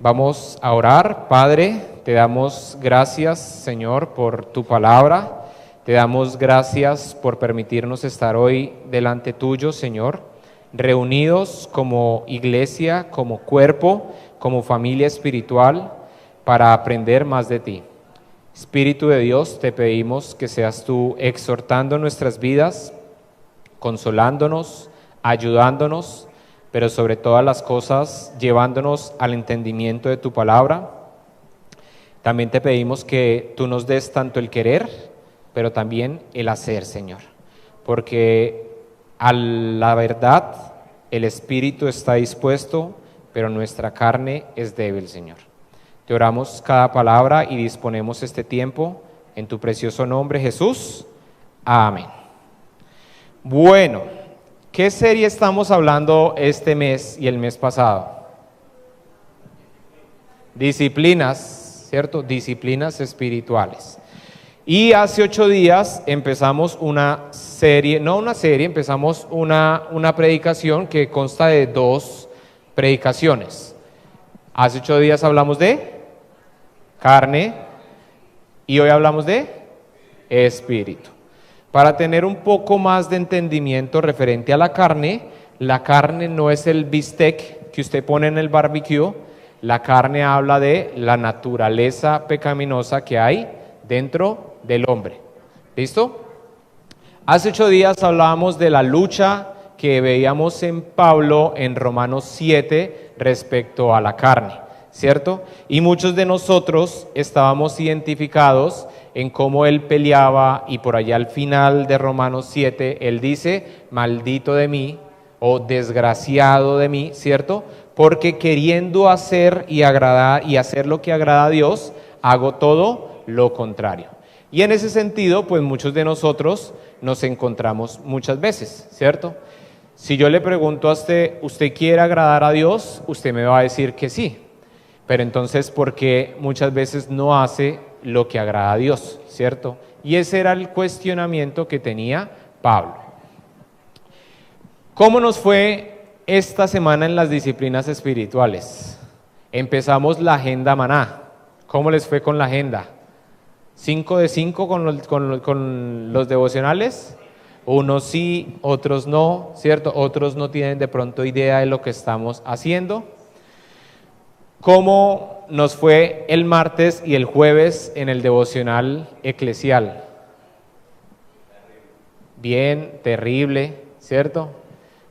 Vamos a orar. Padre, te damos gracias, Señor, por tu palabra. Te damos gracias por permitirnos estar hoy delante tuyo, Señor, reunidos como iglesia, como cuerpo, como familia espiritual, para aprender más de ti. Espíritu de Dios, te pedimos que seas tú exhortando nuestras vidas, consolándonos, ayudándonos, pero sobre todas las cosas llevándonos al entendimiento de tu palabra. También te pedimos que tú nos des tanto el querer, pero también el hacer, Señor, porque a la verdad el espíritu está dispuesto, pero nuestra carne es débil, Señor. Te oramos cada palabra y disponemos este tiempo en tu precioso nombre, Jesús. Amén. Bueno, ¿qué serie estamos hablando este mes y el mes pasado? Disciplinas, ¿cierto? Disciplinas espirituales. Y hace 8 días empezamos empezamos una predicación que consta de 2 predicaciones. Hace 8 días hablamos de carne y hoy hablamos de espíritu. Para tener un poco más de entendimiento referente a la carne no es el bistec que usted pone en el barbecue. La carne habla de la naturaleza pecaminosa que hay dentro del hombre. ¿Listo? Hace 8 días hablábamos de la lucha que veíamos en Pablo en Romanos 7 respecto a la carne, ¿cierto? Y muchos de nosotros estábamos identificados en cómo él peleaba, y por allá al final de Romanos 7 él dice: maldito de mí o desgraciado de mí, ¿cierto? Porque queriendo hacer y agradar y hacer lo que agrada a Dios, hago todo lo contrario. Y en ese sentido, pues muchos de nosotros nos encontramos muchas veces, ¿cierto? Si yo le pregunto a ¿usted quiere agradar a Dios? Usted me va a decir que sí. Pero entonces, ¿por qué muchas veces no hace lo que agrada a Dios? ¿Cierto? Y ese era el cuestionamiento que tenía Pablo. ¿Cómo nos fue esta semana en las disciplinas espirituales? Empezamos la agenda maná. ¿Cómo les fue con la agenda? 5 de 5 con los devocionales. Unos sí, otros no, ¿cierto? Otros no tienen de pronto idea de lo que estamos haciendo. ¿Cómo nos fue el martes y el jueves en el devocional eclesial? Bien, terrible, ¿cierto?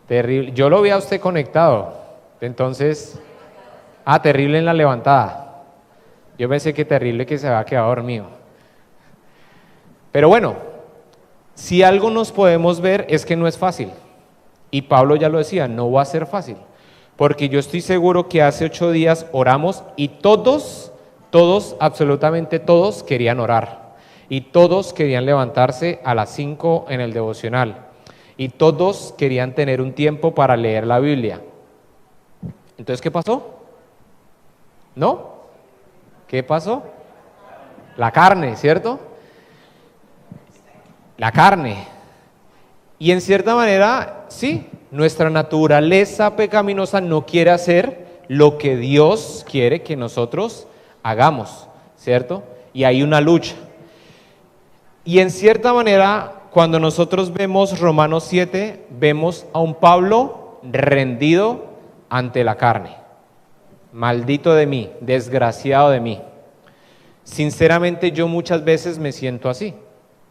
Terrible. Yo lo vi a usted conectado, entonces, terrible en la levantada. Yo pensé que terrible que se había quedado dormido. Pero bueno, si algo nos podemos ver es que no es fácil. Y Pablo ya lo decía, no va a ser fácil. Porque yo estoy seguro que hace 8 días oramos y todos, absolutamente todos querían orar. Y todos querían levantarse a las 5 en el devocional. Y todos querían tener un tiempo para leer la Biblia. Entonces, ¿qué pasó? ¿No? ¿Qué pasó? La carne, ¿cierto? La carne. Y en cierta manera, sí, nuestra naturaleza pecaminosa no quiere hacer lo que Dios quiere que nosotros hagamos, ¿cierto? Y hay una lucha. Y en cierta manera, cuando nosotros vemos Romanos 7, vemos a un Pablo rendido ante la carne. Maldito de mí, desgraciado de mí. Sinceramente, yo muchas veces me siento así,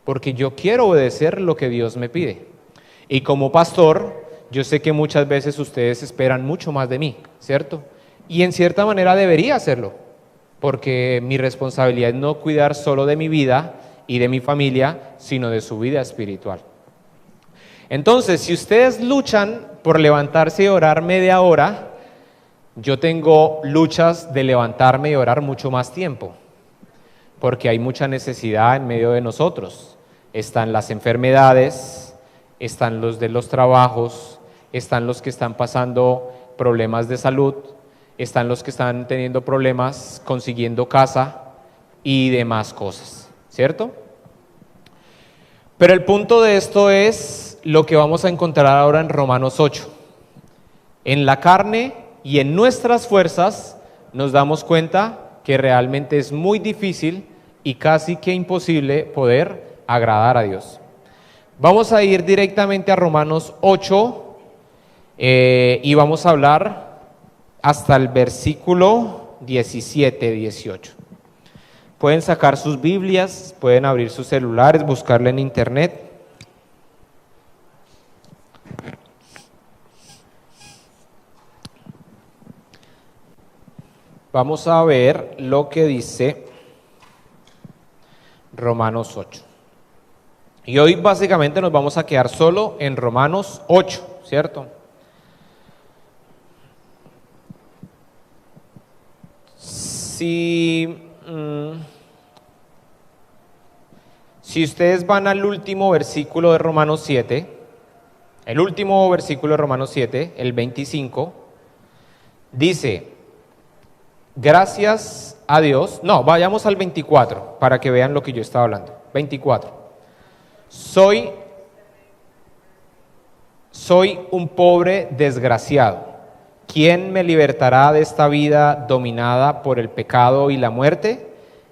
porque yo quiero obedecer lo que Dios me pide. Y como pastor, yo sé que muchas veces ustedes esperan mucho más de mí, ¿cierto? Y en cierta manera debería hacerlo, porque mi responsabilidad es no cuidar solo de mi vida y de mi familia, sino de su vida espiritual. Entonces, si ustedes luchan por levantarse y orar media hora, yo tengo luchas de levantarme y orar mucho más tiempo, porque hay mucha necesidad en medio de nosotros. Están las enfermedades, están los de los trabajos, están los que están pasando problemas de salud, están los que están teniendo problemas consiguiendo casa y demás cosas, ¿cierto? Pero el punto de esto es lo que vamos a encontrar ahora en Romanos 8. En la carne y en nuestras fuerzas nos damos cuenta que realmente es muy difícil y casi que imposible poder agradar a Dios. Vamos a ir directamente a Romanos 8 y vamos a hablar hasta el versículo 17, 18. Pueden sacar sus Biblias, pueden abrir sus celulares, buscarla en internet. Vamos a ver lo que dice Romanos 8. Y hoy básicamente nos vamos a quedar solo en Romanos 8, ¿cierto? Si ustedes van al último versículo de Romanos 7, el último versículo de Romanos 7, el 25, dice: gracias a Dios. No, vayamos al 24 para que vean lo que yo estaba hablando. 24. Soy un pobre desgraciado. ¿Quién me libertará de esta vida dominada por el pecado y la muerte?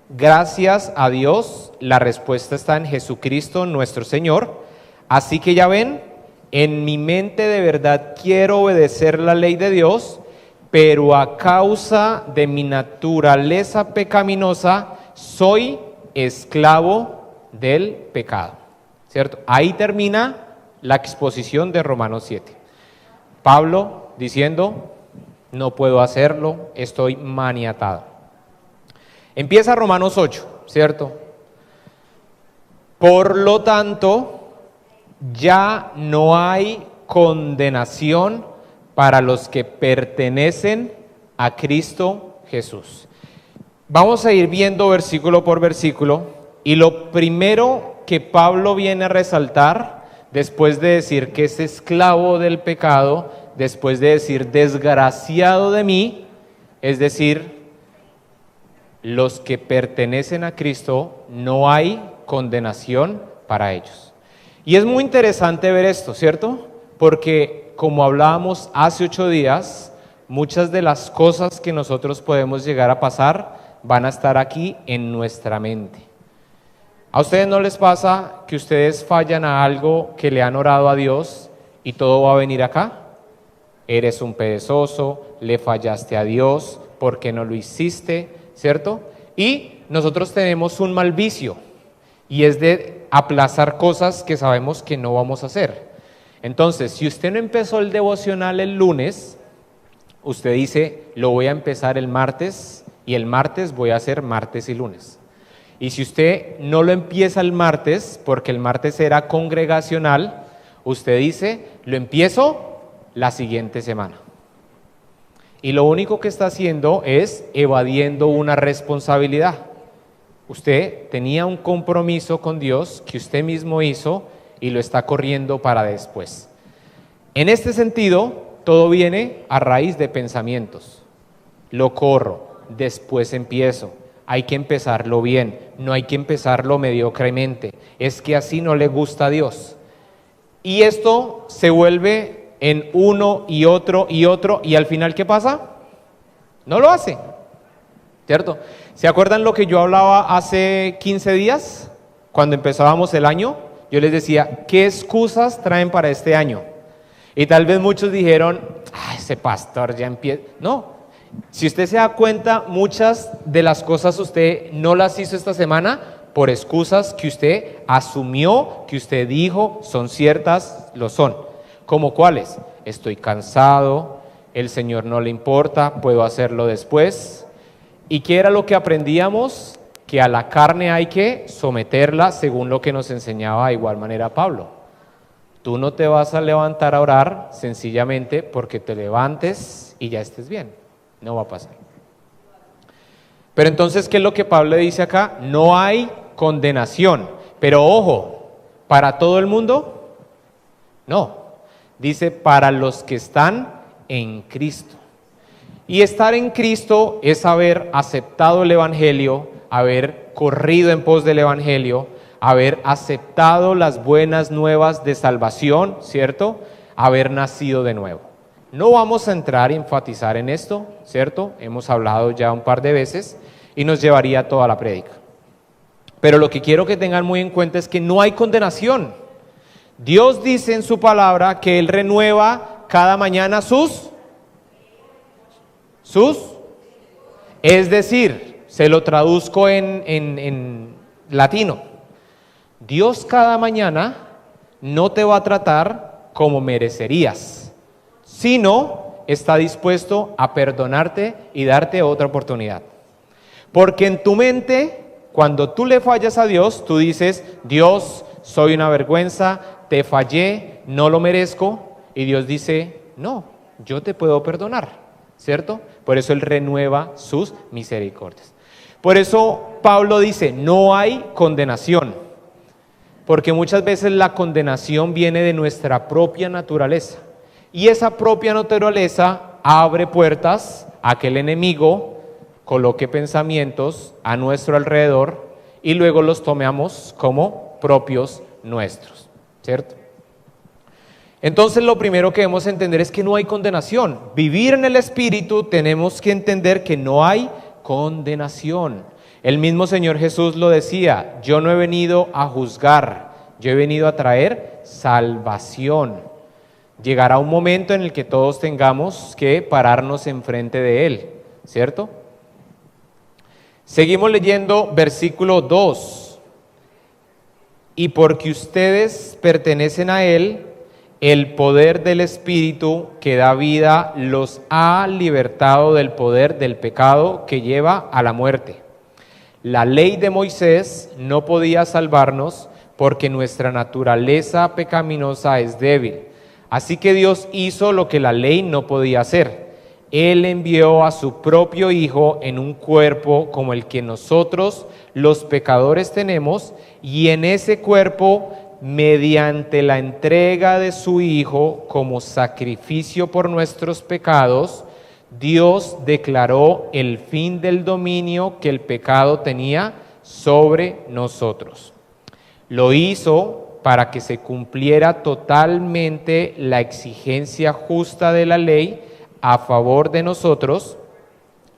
Gracias a Dios, la respuesta está en Jesucristo nuestro Señor. Así que ya ven, en mi mente de verdad quiero obedecer la ley de Dios, pero a causa de mi naturaleza pecaminosa soy esclavo del pecado, ¿cierto? Ahí termina la exposición de Romanos 7. Pablo diciendo: no puedo hacerlo, estoy maniatado. Empieza Romanos 8, ¿cierto? Por lo tanto, ya no hay condenación para los que pertenecen a Cristo Jesús. Vamos a ir viendo versículo por versículo, y lo primero que Pablo viene a resaltar, después de decir que es esclavo del pecado, después de decir desgraciado de mí, es decir, los que pertenecen a Cristo, no hay condenación para ellos. Y es muy interesante ver esto, ¿cierto? Porque como hablábamos hace 8 días, muchas de las cosas que nosotros podemos llegar a pasar van a estar aquí en nuestra mente. ¿A ustedes no les pasa que ustedes fallan a algo que le han orado a Dios y todo va a venir acá? Eres un perezoso, le fallaste a Dios, ¿por qué no lo hiciste? ¿Cierto? Y nosotros tenemos un mal vicio, y es de aplazar cosas que sabemos que no vamos a hacer. Entonces, si usted no empezó el devocional el lunes, usted dice: lo voy a empezar el martes, y el martes voy a hacer martes y lunes. Y si usted no lo empieza el martes, porque el martes era congregacional, usted dice: lo empiezo la siguiente semana. Y lo único que está haciendo es evadiendo una responsabilidad. Usted tenía un compromiso con Dios que usted mismo hizo y lo está corriendo para después. En este sentido, todo viene a raíz de pensamientos. Lo corro, después empiezo. Hay que empezarlo bien, no hay que empezarlo mediocremente. Es que así no le gusta a Dios. Y esto se vuelve en uno y otro, y al final, ¿qué pasa? No lo hace, ¿cierto? ¿Se acuerdan lo que yo hablaba hace 15 días? Cuando empezábamos el año, yo les decía: ¿qué excusas traen para este año? Y tal vez muchos dijeron: ese pastor ya empieza. No, si usted se da cuenta, muchas de las cosas usted no las hizo esta semana por excusas que usted asumió, que usted dijo son ciertas, lo son. ¿Cómo cuáles? Estoy cansado, el Señor no le importa, puedo hacerlo después. ¿Y qué era lo que aprendíamos? Que a la carne hay que someterla según lo que nos enseñaba de igual manera Pablo. Tú no te vas a levantar a orar sencillamente porque te levantes y ya estés bien. No va a pasar. Pero entonces, ¿qué es lo que Pablo dice acá? No hay condenación. Pero ojo, ¿para todo el mundo? No. Dice: para los que están en Cristo. Y estar en Cristo es haber aceptado el Evangelio, haber corrido en pos del Evangelio, haber aceptado las buenas nuevas de salvación, ¿cierto? Haber nacido de nuevo. No vamos a entrar y enfatizar en esto, ¿cierto? Hemos hablado ya un par de veces y nos llevaría toda la prédica. Pero lo que quiero que tengan muy en cuenta es que no hay condenación. Dios dice en su palabra que Él renueva cada mañana sus, es decir, se lo traduzco en latino. Dios cada mañana no te va a tratar como merecerías, sino está dispuesto a perdonarte y darte otra oportunidad. Porque en tu mente, cuando tú le fallas a Dios, tú dices, Dios, soy una vergüenza, te fallé, no lo merezco, y Dios dice, no, yo te puedo perdonar, ¿cierto? Por eso Él renueva sus misericordias. Por eso Pablo dice, no hay condenación, porque muchas veces la condenación viene de nuestra propia naturaleza, y esa propia naturaleza abre puertas a que el enemigo coloque pensamientos a nuestro alrededor y luego los tomemos como propios nuestros, ¿cierto? Entonces lo primero que debemos entender es que no hay condenación. Vivir en el Espíritu tenemos que entender que no hay condenación. El mismo Señor Jesús lo decía, yo no he venido a juzgar, yo he venido a traer salvación. Llegará un momento en el que todos tengamos que pararnos enfrente de Él, ¿cierto? Seguimos leyendo versículo 2. Y porque ustedes pertenecen a Él, el poder del Espíritu que da vida los ha libertado del poder del pecado que lleva a la muerte. La ley de Moisés no podía salvarnos porque nuestra naturaleza pecaminosa es débil. Así que Dios hizo lo que la ley no podía hacer. Él envió a su propio Hijo en un cuerpo como el que nosotros, los pecadores, tenemos, y en ese cuerpo, mediante la entrega de su Hijo como sacrificio por nuestros pecados, Dios declaró el fin del dominio que el pecado tenía sobre nosotros. Lo hizo para que se cumpliera totalmente la exigencia justa de la ley a favor de nosotros,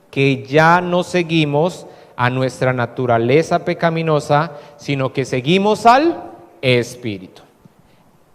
que ya no seguimos a nuestra naturaleza pecaminosa, sino que seguimos al Espíritu.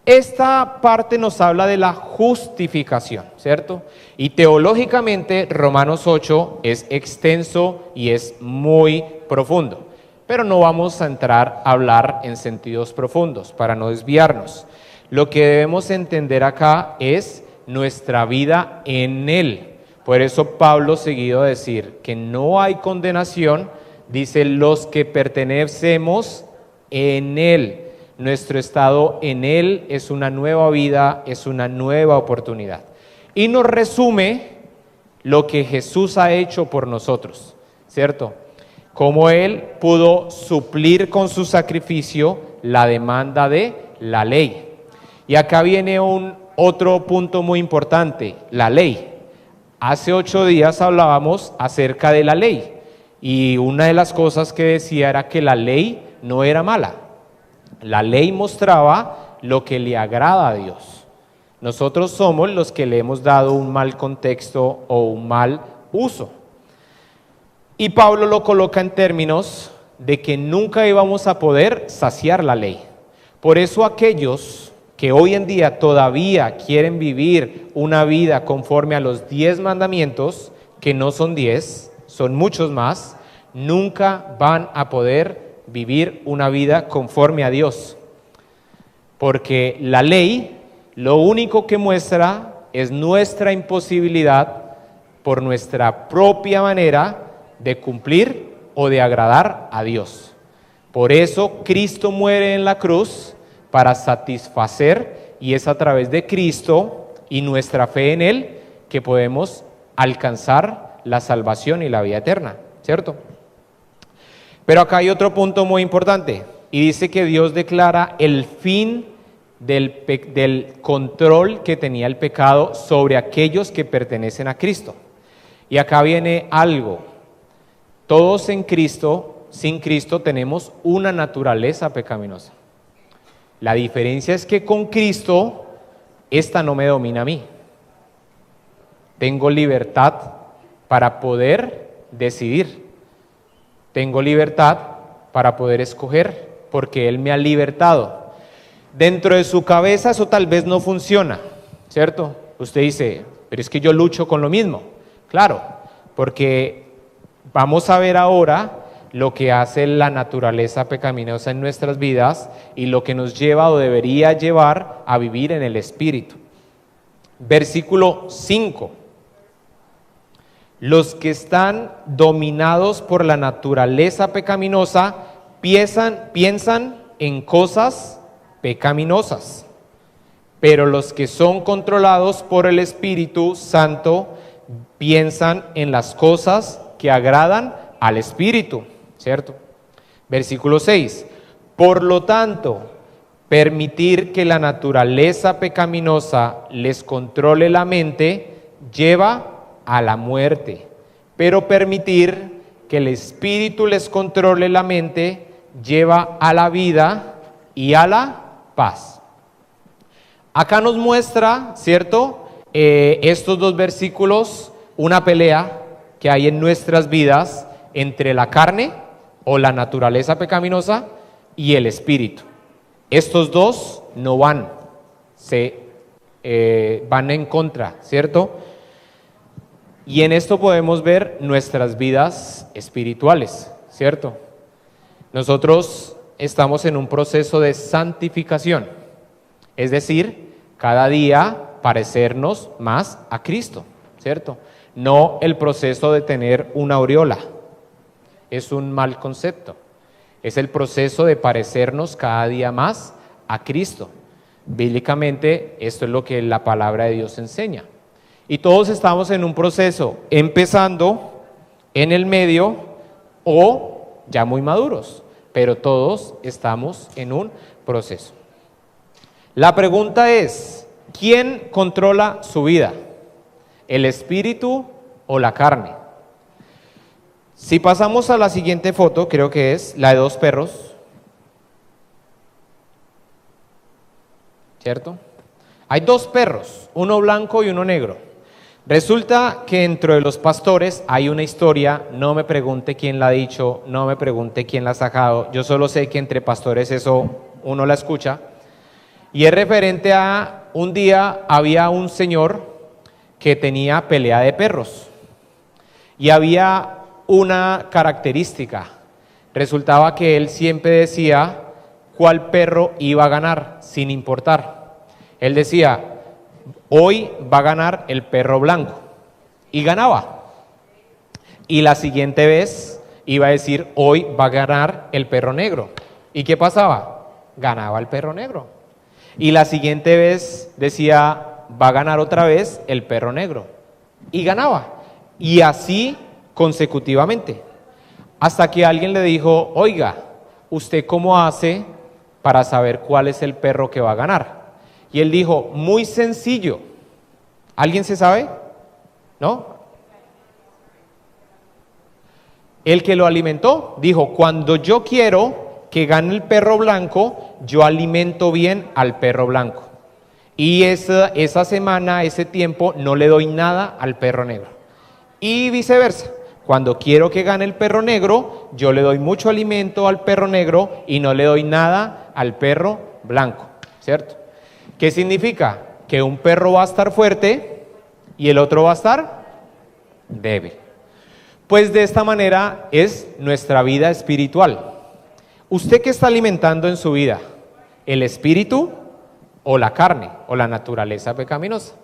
Esta parte nos habla de la justificación, ¿cierto? Y teológicamente Romanos 8 es extenso y es muy profundo, pero no vamos a entrar a hablar en sentidos profundos para no desviarnos. Lo que debemos entender acá es nuestra vida en Él. Por eso Pablo, seguido de decir que no hay condenación, dice los que pertenecemos en Él. Nuestro estado en Él es una nueva vida, es una nueva oportunidad. Y nos resume lo que Jesús ha hecho por nosotros, ¿cierto? Cómo Él pudo suplir con su sacrificio la demanda de la ley. Y acá viene otro punto muy importante, la ley. Hace 8 días hablábamos acerca de la ley y una de las cosas que decía era que la ley no era mala. La ley mostraba lo que le agrada a Dios. Nosotros somos los que le hemos dado un mal contexto o un mal uso. Y Pablo lo coloca en términos de que nunca íbamos a poder saciar la ley. Por eso aquellos que hoy en día todavía quieren vivir una vida conforme a los 10 mandamientos, que no son 10, son muchos más, nunca van a poder vivir una vida conforme a Dios. Porque la ley lo único que muestra es nuestra imposibilidad por nuestra propia manera de cumplir o de agradar a Dios. Por eso Cristo muere en la cruz para satisfacer, y es a través de Cristo y nuestra fe en Él que podemos alcanzar la salvación y la vida eterna, ¿cierto? Pero acá hay otro punto muy importante, y dice que Dios declara el fin del control que tenía el pecado sobre aquellos que pertenecen a Cristo. Y acá viene algo, todos en Cristo, sin Cristo tenemos una naturaleza pecaminosa. La diferencia es que con Cristo, esta no me domina a mí. Tengo libertad para poder decidir. Tengo libertad para poder escoger, porque Él me ha libertado. Dentro de su cabeza eso tal vez no funciona, ¿cierto? Usted dice, pero es que yo lucho con lo mismo. Claro, porque vamos a ver ahora lo que hace la naturaleza pecaminosa en nuestras vidas y lo que nos lleva o debería llevar a vivir en el Espíritu. Versículo 5. Los que están dominados por la naturaleza pecaminosa piensan en cosas pecaminosas, pero los que son controlados por el Espíritu Santo piensan en las cosas que agradan al Espíritu, ¿cierto? Versículo 6. Por lo tanto, permitir que la naturaleza pecaminosa les controle la mente lleva a la muerte, pero permitir que el Espíritu les controle la mente lleva a la vida y a la paz. Acá nos muestra, ¿cierto? Estos dos versículos, una pelea que hay en nuestras vidas entre la carne o la naturaleza pecaminosa y el Espíritu. Estos dos no van, van en contra, ¿cierto? Y en esto podemos ver nuestras vidas espirituales, ¿cierto? Nosotros estamos en un proceso de santificación, es decir, cada día parecernos más a Cristo, ¿cierto? No el proceso de tener una aureola, es un mal concepto, es el proceso de parecernos cada día más a Cristo. Bíblicamente esto es lo que la palabra de Dios enseña. Y todos estamos en un proceso, empezando, en el medio o ya muy maduros, pero todos estamos en un proceso. La pregunta es, ¿quién controla su vida? ¿El espíritu o la carne? Si pasamos a la siguiente foto, creo que es la de dos perros, ¿cierto? Hay dos perros, uno blanco y uno negro. Resulta que dentro de los pastores hay una historia, no me pregunte quién la ha dicho, no me pregunte quién la ha sacado, yo solo sé que entre pastores eso uno la escucha, y es referente a un día había un señor que tenía pelea de perros, y había una característica, resultaba que él siempre decía cuál perro iba a ganar, sin importar. Él decía, hoy va a ganar el perro blanco, y ganaba. Y la siguiente vez iba a decir, hoy va a ganar el perro negro. ¿Y qué pasaba? Ganaba el perro negro. Y la siguiente vez decía, va a ganar otra vez el perro negro, y ganaba. Y así consecutivamente, hasta que alguien le dijo, oiga, ¿usted cómo hace para saber cuál es el perro que va a ganar? Y él dijo, muy sencillo. ¿Alguien se sabe? ¿No? El que lo alimentó dijo, cuando yo quiero que gane el perro blanco, yo alimento bien al perro blanco. Y esa semana, ese tiempo, no le doy nada al perro negro. Y viceversa. Cuando quiero que gane el perro negro, yo le doy mucho alimento al perro negro y no le doy nada al perro blanco, ¿cierto? ¿Qué significa? Que un perro va a estar fuerte y el otro va a estar débil. Pues de esta manera es nuestra vida espiritual. ¿Usted qué está alimentando en su vida? ¿El espíritu o la carne o la naturaleza pecaminosa?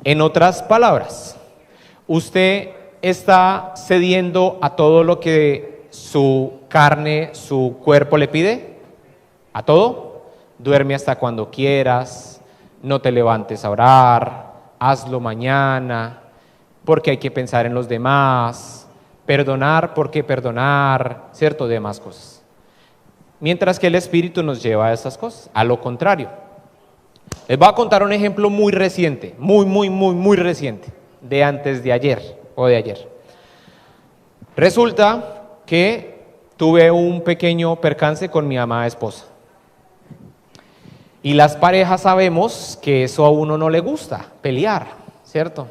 En otras palabras, ¿usted está cediendo a todo lo que su carne, su cuerpo le pide? ¿A todo? Duerme hasta cuando quieras, no te levantes a orar, hazlo mañana, porque hay que pensar en los demás, perdonar porque perdonar, cierto, demás cosas. Mientras que el Espíritu nos lleva a esas cosas, a lo contrario. Les voy a contar un ejemplo muy reciente, muy reciente, de antes de ayer o de ayer. Resulta que tuve un pequeño percance con mi amada esposa. Y las parejas sabemos que eso a uno no le gusta, pelear, ¿cierto?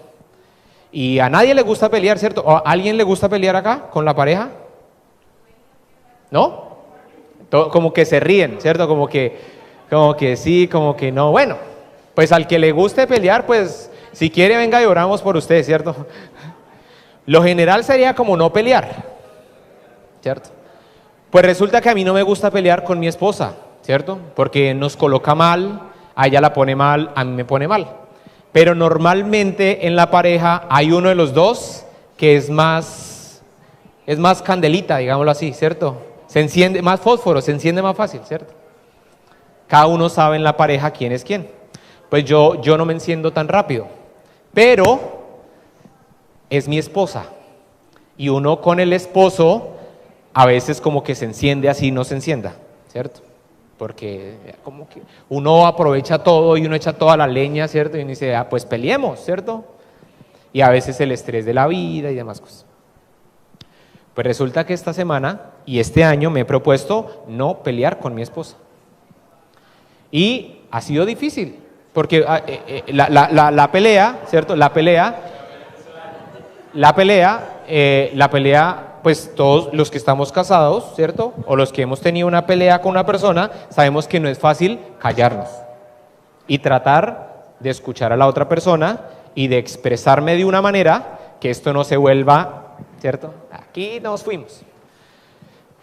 Y a nadie le gusta pelear, ¿cierto? ¿O a alguien le gusta pelear acá con la pareja? ¿No? Como que se ríen, ¿cierto? Como que sí, como que no. Bueno, pues al que le guste pelear, pues si quiere venga y oramos por usted, ¿cierto? Lo general sería como no pelear, ¿cierto? Pues resulta que a mí no me gusta pelear con mi esposa, ¿cierto? Porque nos coloca mal, a ella la pone mal, a mí me pone mal. Pero normalmente en la pareja hay uno de los dos que es más candelita, digámoslo así, ¿cierto? Se enciende más fósforo, se enciende más fácil, ¿cierto? Cada uno sabe en la pareja quién es quién. Pues yo no me enciendo tan rápido, pero es mi esposa. Y uno con el esposo a veces como que se enciende así, no se encienda, ¿cierto? Porque como que uno aprovecha todo y uno echa toda la leña, ¿cierto? Y uno dice, pues peleemos, ¿cierto? Y a veces el estrés de la vida y demás cosas. Pues resulta que esta semana y este año me he propuesto no pelear con mi esposa. Y ha sido difícil, porque la pelea, ¿cierto? La pelea, pues todos los que estamos casados, ¿cierto? O los que hemos tenido una pelea con una persona, sabemos que no es fácil callarnos y tratar de escuchar a la otra persona y de expresarme de una manera que esto no se vuelva, ¿cierto? Aquí nos fuimos.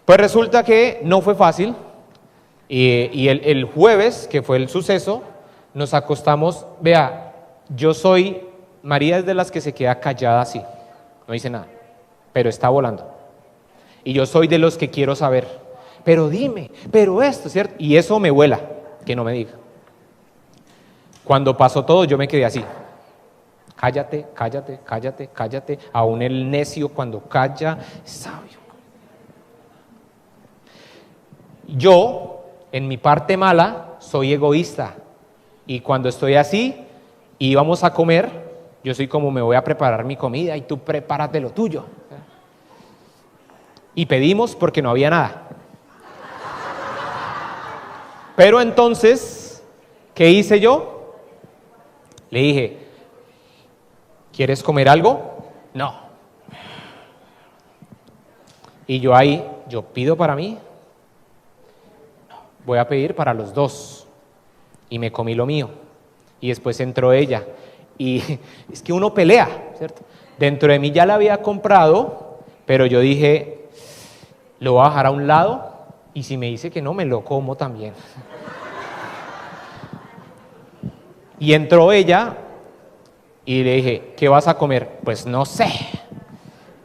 Pues resulta que no fue fácil y el jueves, que fue el suceso, nos acostamos, vea, María es de las que se queda callada así, no dice nada, pero está volando. Y yo soy de los que quiero saber, pero dime, pero esto, ¿cierto? Y eso me vuela, que no me diga. Cuando pasó todo, yo me quedé así. Cállate, cállate, cállate, cállate. Aún el necio cuando calla es sabio. Yo, en mi parte mala, soy egoísta. Y cuando estoy así y vamos a comer, yo soy como me voy a preparar mi comida y tú prepárate lo tuyo. Y pedimos porque no había nada. Pero entonces, ¿qué hice yo? Le dije, ¿quieres comer algo? No. Y yo pido para mí, voy a pedir para los dos. Y me comí lo mío. Y después entró ella. Y es que uno pelea, ¿cierto? Dentro de mí ya la había comprado, pero yo dije, lo voy a bajar a un lado y si me dice que no, me lo como también. Y entró ella y le dije, ¿qué vas a comer? Pues no sé.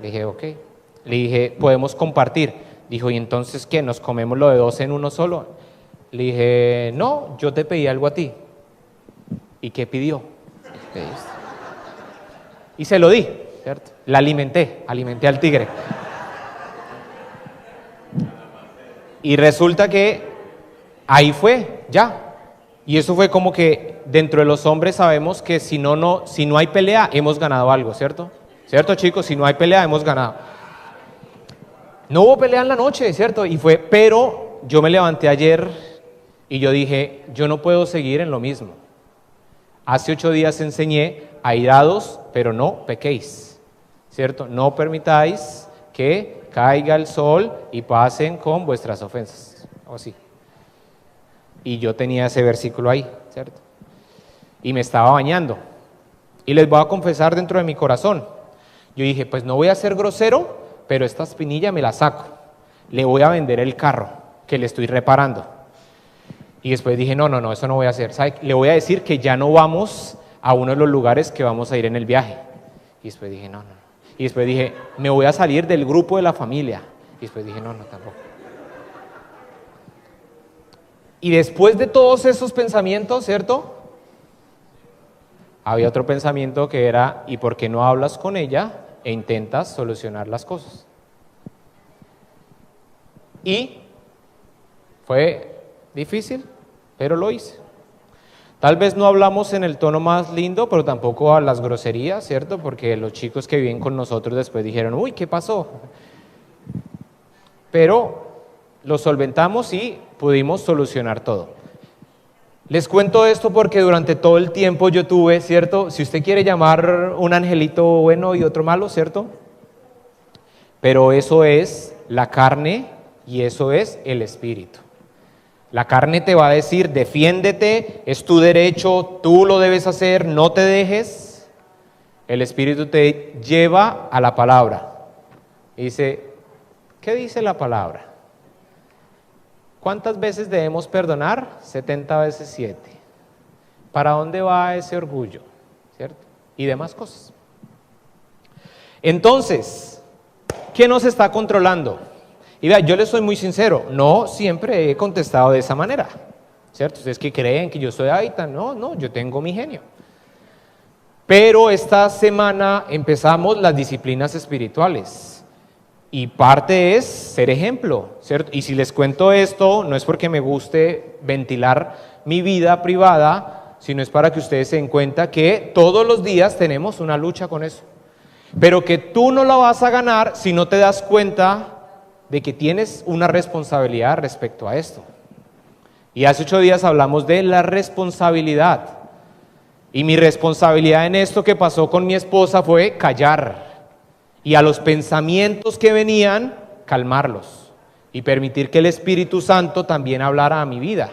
Le dije, ok. Le dije, podemos compartir. Dijo, ¿y entonces qué? ¿Nos comemos lo de dos en uno solo? Le dije, no, yo te pedí algo a ti. ¿Y qué pidió? Y se lo di, ¿cierto? La alimenté al tigre. Y resulta que ahí fue, ya. Y eso fue como que dentro de los hombres sabemos que si no hay pelea, hemos ganado algo, ¿cierto? ¿Cierto, chicos? Si no hay pelea, hemos ganado. No hubo pelea en la noche, ¿cierto? Pero yo me levanté ayer y yo dije, yo no puedo seguir en lo mismo. Hace 8 días enseñé, airados, pero no pequéis, ¿cierto? No permitáis que caiga el sol y pasen con vuestras ofensas, o así. Y yo tenía ese versículo ahí, ¿cierto? Y me estaba bañando. Y les voy a confesar dentro de mi corazón. Yo dije, pues no voy a ser grosero, pero esta espinilla me la saco. Le voy a vender el carro que le estoy reparando. Y después dije, no, eso no voy a hacer. ¿Sabe? Le voy a decir que ya no vamos a uno de los lugares que vamos a ir en el viaje. Y después dije, no. Y después dije, me voy a salir del grupo de la familia. Y después dije, no, tampoco. Y después de todos esos pensamientos, ¿cierto? Había otro pensamiento que era, ¿y por qué no hablas con ella e intentas solucionar las cosas? Y fue difícil, pero lo hice. Tal vez no hablamos en el tono más lindo, pero tampoco a las groserías, ¿cierto? Porque los chicos que viven con nosotros después dijeron, uy, ¿qué pasó? Pero lo solventamos y pudimos solucionar todo. Les cuento esto porque durante todo el tiempo yo tuve, ¿cierto? Si usted quiere llamar un angelito bueno y otro malo, ¿cierto? Pero eso es la carne y eso es el espíritu. La carne te va a decir, defiéndete, es tu derecho, tú lo debes hacer, no te dejes. El espíritu te lleva a la palabra. Y dice, ¿qué dice la palabra? ¿Cuántas veces debemos perdonar? 70 veces 7. ¿Para dónde va ese orgullo? ¿Cierto? Y demás cosas. Entonces, ¿qué nos está controlando? Y vea, yo les soy muy sincero, no siempre he contestado de esa manera, ¿cierto? Ustedes que creen que yo soy ahorita, no, yo tengo mi genio. Pero esta semana empezamos las disciplinas espirituales y parte es ser ejemplo, ¿cierto? Y si les cuento esto, no es porque me guste ventilar mi vida privada, sino es para que ustedes se den cuenta que todos los días tenemos una lucha con eso. Pero que tú no la vas a ganar si no te das cuenta de que tienes una responsabilidad respecto a esto. Y hace 8 días hablamos de la responsabilidad. Y mi responsabilidad en esto que pasó con mi esposa fue callar. Y a los pensamientos que venían, calmarlos. Y permitir que el Espíritu Santo también hablara a mi vida.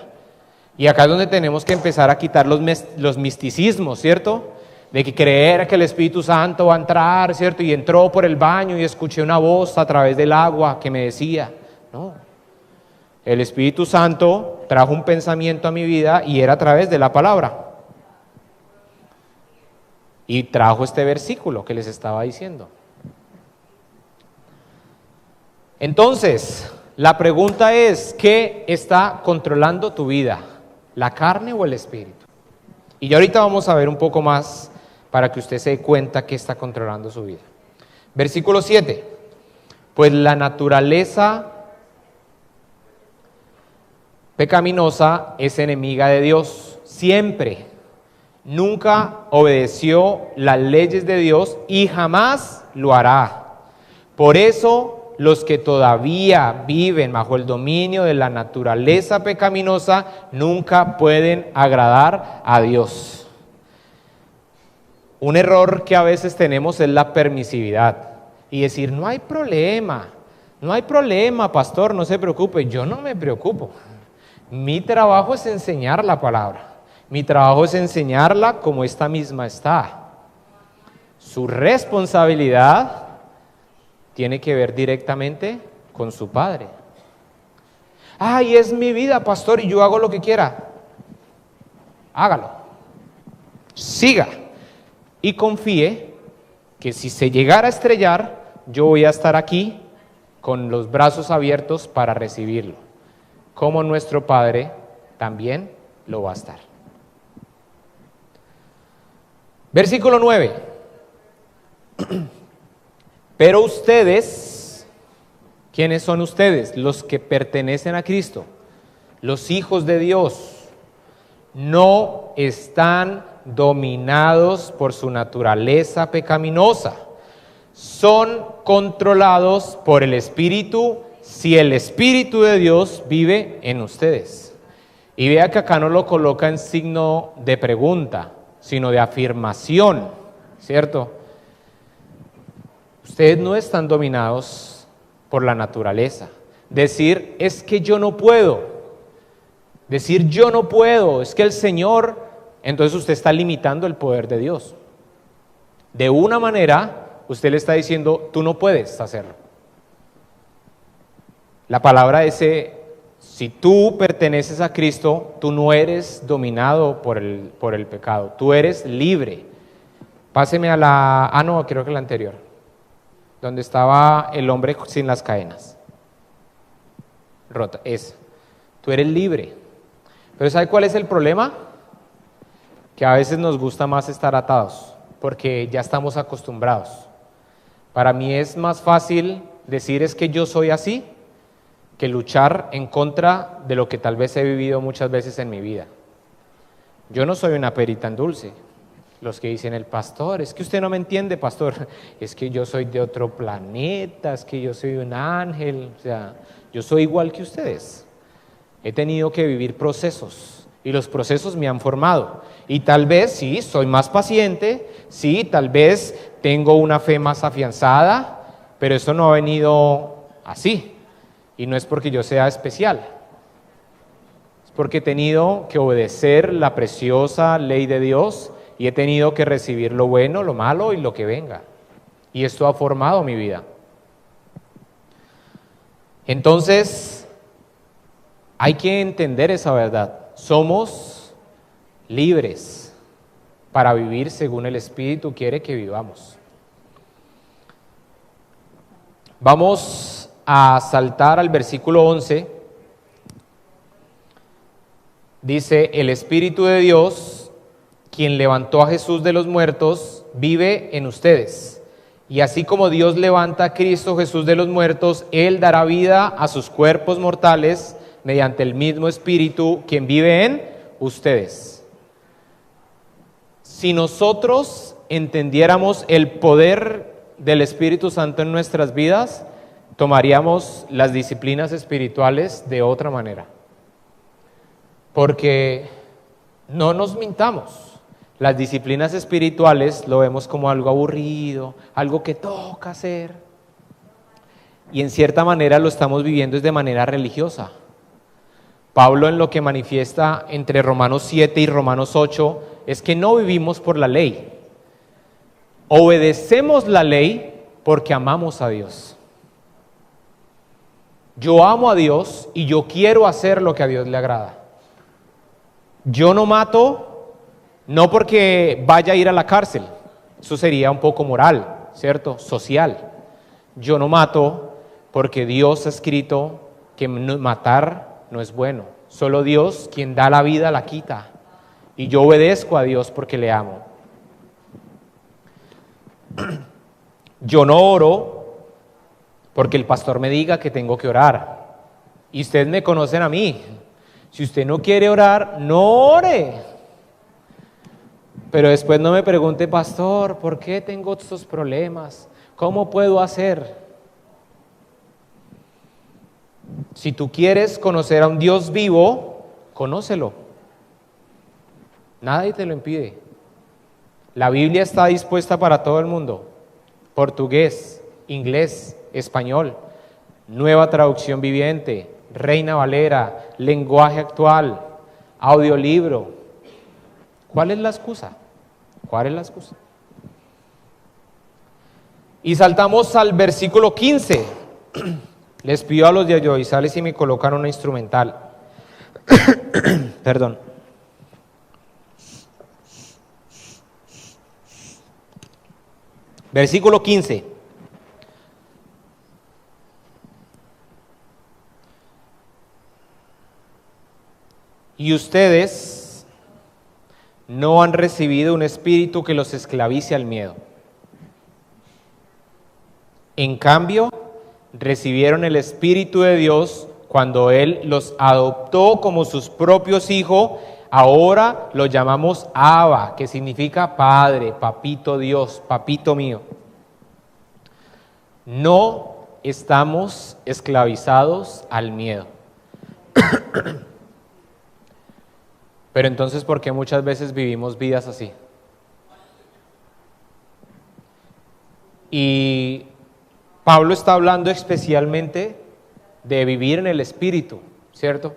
Y acá es donde tenemos que empezar a quitar los misticismos, ¿cierto? De que creer que el Espíritu Santo va a entrar, ¿cierto? Y entró por el baño y escuché una voz a través del agua que me decía, no. El Espíritu Santo trajo un pensamiento a mi vida y era a través de la palabra. Y trajo este versículo que les estaba diciendo. Entonces, la pregunta es, ¿qué está controlando tu vida? ¿La carne o el espíritu? Y ya ahorita vamos a ver un poco más para que usted se dé cuenta que está controlando su vida. Versículo 7. Pues la naturaleza pecaminosa es enemiga de Dios, siempre. Nunca obedeció las leyes de Dios y jamás lo hará. Por eso, los que todavía viven bajo el dominio de la naturaleza pecaminosa nunca pueden agradar a Dios. Un error que a veces tenemos es la permisividad y decir, no hay problema, pastor, no se preocupe. Yo no me preocupo. Mi trabajo es enseñar la palabra. Mi trabajo es enseñarla como esta misma está. Su responsabilidad tiene que ver directamente con su Padre. Ay, es mi vida, pastor, y yo hago lo que quiera. Hágalo. Siga. Y confíe que si se llegara a estrellar, yo voy a estar aquí con los brazos abiertos para recibirlo. Como nuestro Padre también lo va a estar. Versículo 9. Pero ustedes, ¿quiénes son ustedes? Los que pertenecen a Cristo, los hijos de Dios, no están dominados por su naturaleza pecaminosa. Son controlados por el Espíritu, si el Espíritu de Dios vive en ustedes. Y vea que acá no lo coloca en signo de pregunta, sino de afirmación, ¿cierto? Ustedes no están dominados por la naturaleza. Decir, es que yo no puedo. Decir, yo no puedo, es que el Señor, entonces usted está limitando el poder de Dios. De una manera, usted le está diciendo, tú no puedes hacerlo. La palabra dice, si tú perteneces a Cristo, tú no eres dominado por el pecado, tú eres libre. Páseme a la, no, creo que la anterior, donde estaba el hombre sin las cadenas. Rota, esa. Tú eres libre. Pero ¿sabe cuál es el problema? Que a veces nos gusta más estar atados, porque ya estamos acostumbrados. Para mí es más fácil decir es que yo soy así, que luchar en contra de lo que tal vez he vivido muchas veces en mi vida. Yo no soy una perita en dulce. Los que dicen, el pastor, es que usted no me entiende, pastor, es que yo soy de otro planeta, es que yo soy un ángel, o sea, yo soy igual que ustedes. He tenido que vivir procesos y los procesos me han formado. Y tal vez sí, soy más paciente, sí, tal vez tengo una fe más afianzada, pero eso no ha venido así. Y no es porque yo sea especial, es porque he tenido que obedecer la preciosa ley de Dios y he tenido que recibir lo bueno, lo malo y lo que venga. Y esto ha formado mi vida. Entonces, hay que entender esa verdad. Somos libres para vivir según el Espíritu quiere que vivamos. Vamos a saltar al versículo 11. Dice, el Espíritu de Dios, quien levantó a Jesús de los muertos, vive en ustedes. Y así como Dios levanta a Cristo Jesús de los muertos, Él dará vida a sus cuerpos mortales mediante el mismo Espíritu, quien vive en ustedes. Si nosotros entendiéramos el poder del Espíritu Santo en nuestras vidas, tomaríamos las disciplinas espirituales de otra manera. Porque no nos mintamos. Las disciplinas espirituales lo vemos como algo aburrido, algo que toca hacer. Y en cierta manera lo estamos viviendo de manera religiosa. Pablo en lo que manifiesta entre Romanos 7 y Romanos 8 es que no vivimos por la ley. Obedecemos la ley porque amamos a Dios. Yo amo a Dios y yo quiero hacer lo que a Dios le agrada. Yo no mato, no porque vaya a ir a la cárcel, eso sería un poco moral, ¿cierto? Social. Yo no mato porque Dios ha escrito que matar no es bueno. Solo Dios, quien da la vida, la quita. Y yo obedezco a Dios porque le amo. Yo no oro porque el pastor me diga que tengo que orar. Y ustedes me conocen a mí. Si usted no quiere orar, no ore. Pero después no me pregunte, pastor, ¿por qué tengo estos problemas? ¿Cómo puedo hacer? Si tú quieres conocer a un Dios vivo, conócelo. Nadie te lo impide. La Biblia está dispuesta para todo el mundo. Portugués, inglés, español, Nueva Traducción Viviente, Reina Valera, lenguaje actual, audiolibro. ¿Cuál es la excusa? ¿Cuál es la excusa? Y saltamos al versículo 15. Les pido a los de audiovisuales si me colocan una instrumental. Perdón. Versículo 15. Y ustedes no han recibido un espíritu que los esclavice al miedo. En cambio, recibieron el Espíritu de Dios cuando Él los adoptó como sus propios hijos. Ahora lo llamamos Abba, que significa Padre, Papito Dios, Papito mío. No estamos esclavizados al miedo. Pero entonces, ¿por qué muchas veces vivimos vidas así? Y Pablo está hablando especialmente de vivir en el Espíritu, ¿cierto?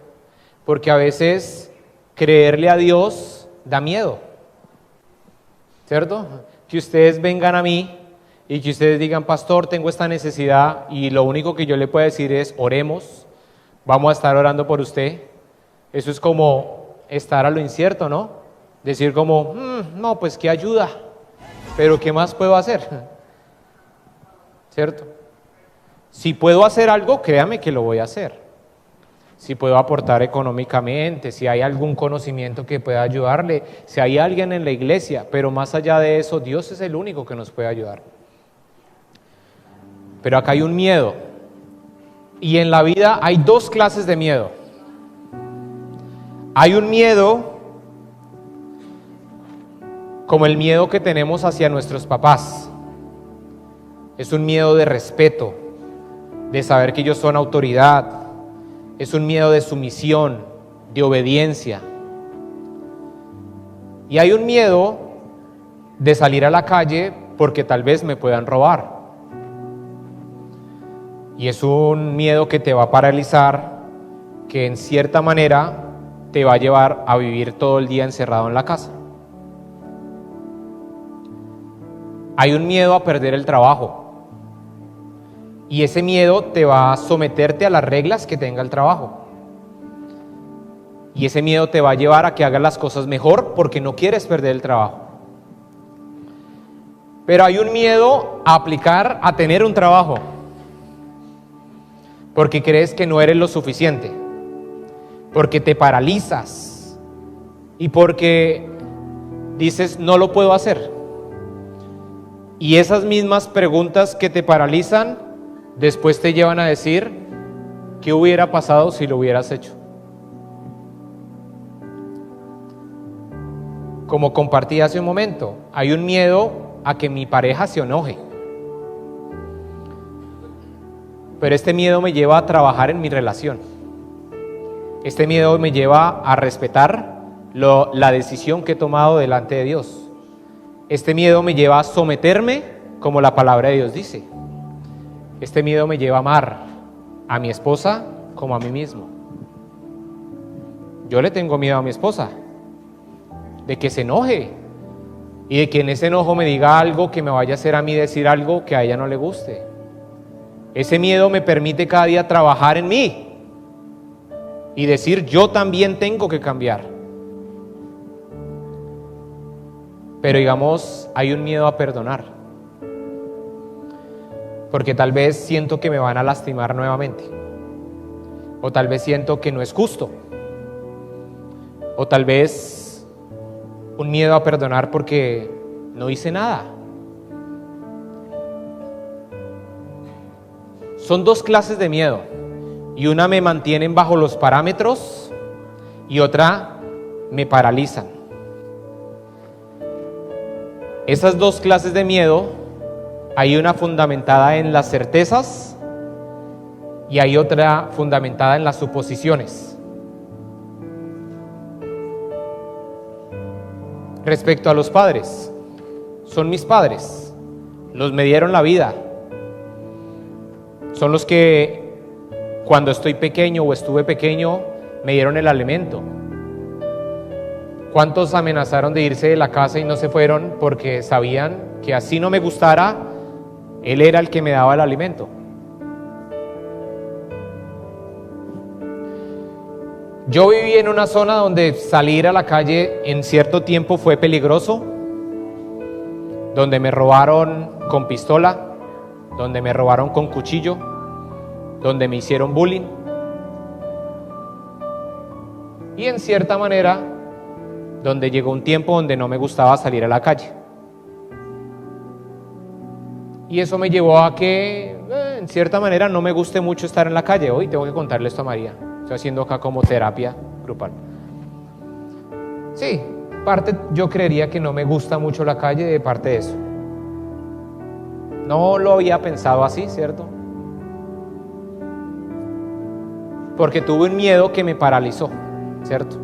Porque a veces creerle a Dios da miedo, ¿cierto? Que ustedes vengan a mí y que ustedes digan, pastor, tengo esta necesidad y lo único que yo le puedo decir es, oremos, vamos a estar orando por usted. Eso es como estar a lo incierto, ¿no? Decir como, no, pues qué ayuda, pero ¿qué más puedo hacer? ¿Cierto? Si puedo hacer algo, créame que lo voy a hacer. Si puedo aportar económicamente, si hay algún conocimiento que pueda ayudarle, si hay alguien en la iglesia, pero más allá de eso, Dios es el único que nos puede ayudar. Pero acá hay un miedo, y en la vida hay dos clases de miedo. Hay un miedo como el miedo que tenemos hacia nuestros papás. Es un miedo de respeto, de saber que ellos son autoridad. Es un miedo de sumisión, de obediencia. Y hay un miedo de salir a la calle porque tal vez me puedan robar. Y es un miedo que te va a paralizar, que en cierta manera te va a llevar a vivir todo el día encerrado en la casa. Hay un miedo a perder el trabajo. Y ese miedo te va a someterte a las reglas que tenga el trabajo. Y ese miedo te va a llevar a que hagas las cosas mejor porque no quieres perder el trabajo. Pero hay un miedo a aplicar a tener un trabajo porque crees que no eres lo suficiente, porque te paralizas y porque dices no lo puedo hacer. Y esas mismas preguntas que te paralizan después te llevan a decir ¿qué hubiera pasado si lo hubieras hecho? Como compartí hace un momento, hay un miedo a que mi pareja se enoje. Pero este miedo me lleva a trabajar en mi relación. Este miedo me lleva a respetar la decisión que he tomado delante de Dios. Este miedo me lleva a someterme como la palabra de Dios dice. Este miedo me lleva a amar a mi esposa como a mí mismo. Yo le tengo miedo a mi esposa de que se enoje y de que en ese enojo me diga algo que me vaya a hacer a mí decir algo que a ella no le guste. Ese miedo me permite cada día trabajar en mí y decir yo también tengo que cambiar. Pero digamos, hay un miedo a perdonar, porque tal vez siento que me van a lastimar nuevamente, o tal vez siento que no es justo, o tal vez un miedo a perdonar porque no hice nada. Son dos clases de miedo, y una me mantienen bajo los parámetros y otra me paralizan. Esas dos clases de miedo, hay una fundamentada en las certezas y hay otra fundamentada en las suposiciones. Respecto a los padres, son mis padres, los me dieron la vida, son los que cuando estoy pequeño o estuve pequeño me dieron el alimento. ¿Cuántos amenazaron de irse de la casa y no se fueron porque sabían que así no me gustara, él era el que me daba el alimento? Yo viví en una zona donde salir a la calle en cierto tiempo fue peligroso, donde me robaron con pistola, donde me robaron con cuchillo, donde me hicieron bullying. Y en cierta manera, donde llegó un tiempo donde no me gustaba salir a la calle. Y eso me llevó a que, en cierta manera, no me guste mucho estar en la calle. Hoy tengo que contarle esto a María. Estoy haciendo acá como terapia grupal. Sí, parte, yo creería que no me gusta mucho la calle de parte de eso. No lo había pensado así, ¿cierto? Porque tuve un miedo que me paralizó, ¿cierto?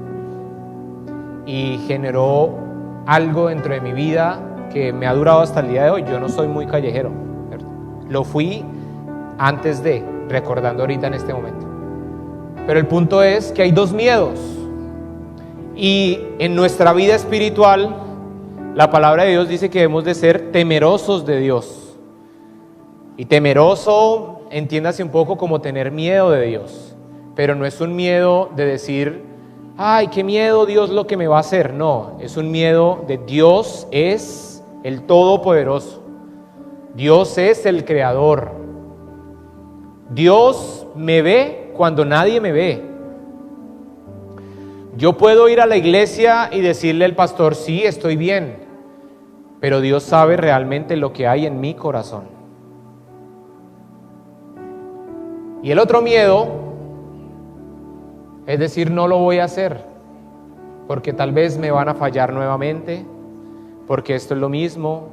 Y generó algo dentro de mi vida que me ha durado hasta el día de hoy. Yo no soy muy callejero, ¿cierto? Lo fui antes de, recordando ahorita en este momento. Pero el punto es que hay dos miedos. Y en nuestra vida espiritual, la palabra de Dios dice que debemos de ser temerosos de Dios. Y temeroso, entiéndase un poco como tener miedo de Dios. Pero no es un miedo de decir ay, qué miedo Dios lo que me va a hacer. No, es un miedo de Dios es el Todopoderoso. Dios es el Creador. Dios me ve cuando nadie me ve. Yo puedo ir a la iglesia y decirle al pastor, sí, estoy bien, pero Dios sabe realmente lo que hay en mi corazón. Y el otro miedo es decir, no lo voy a hacer, porque tal vez me van a fallar nuevamente, porque esto es lo mismo.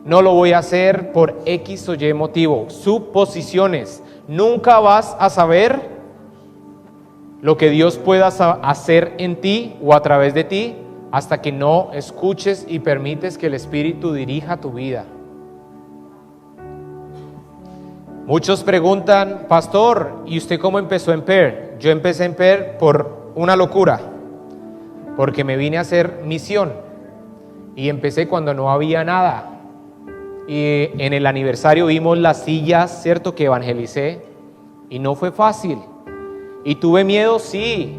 No lo voy a hacer por X o Y motivo. Suposiciones. Nunca vas a saber lo que Dios pueda hacer en ti o a través de ti hasta que no escuches y permites que el Espíritu dirija tu vida. Muchos preguntan, pastor, ¿y usted cómo empezó en PER? Yo empecé en PER por una locura, porque me vine a hacer misión y empecé cuando no había nada. Y en el aniversario vimos las sillas, ¿cierto?, que evangelicé, y no fue fácil. Y tuve miedo, sí,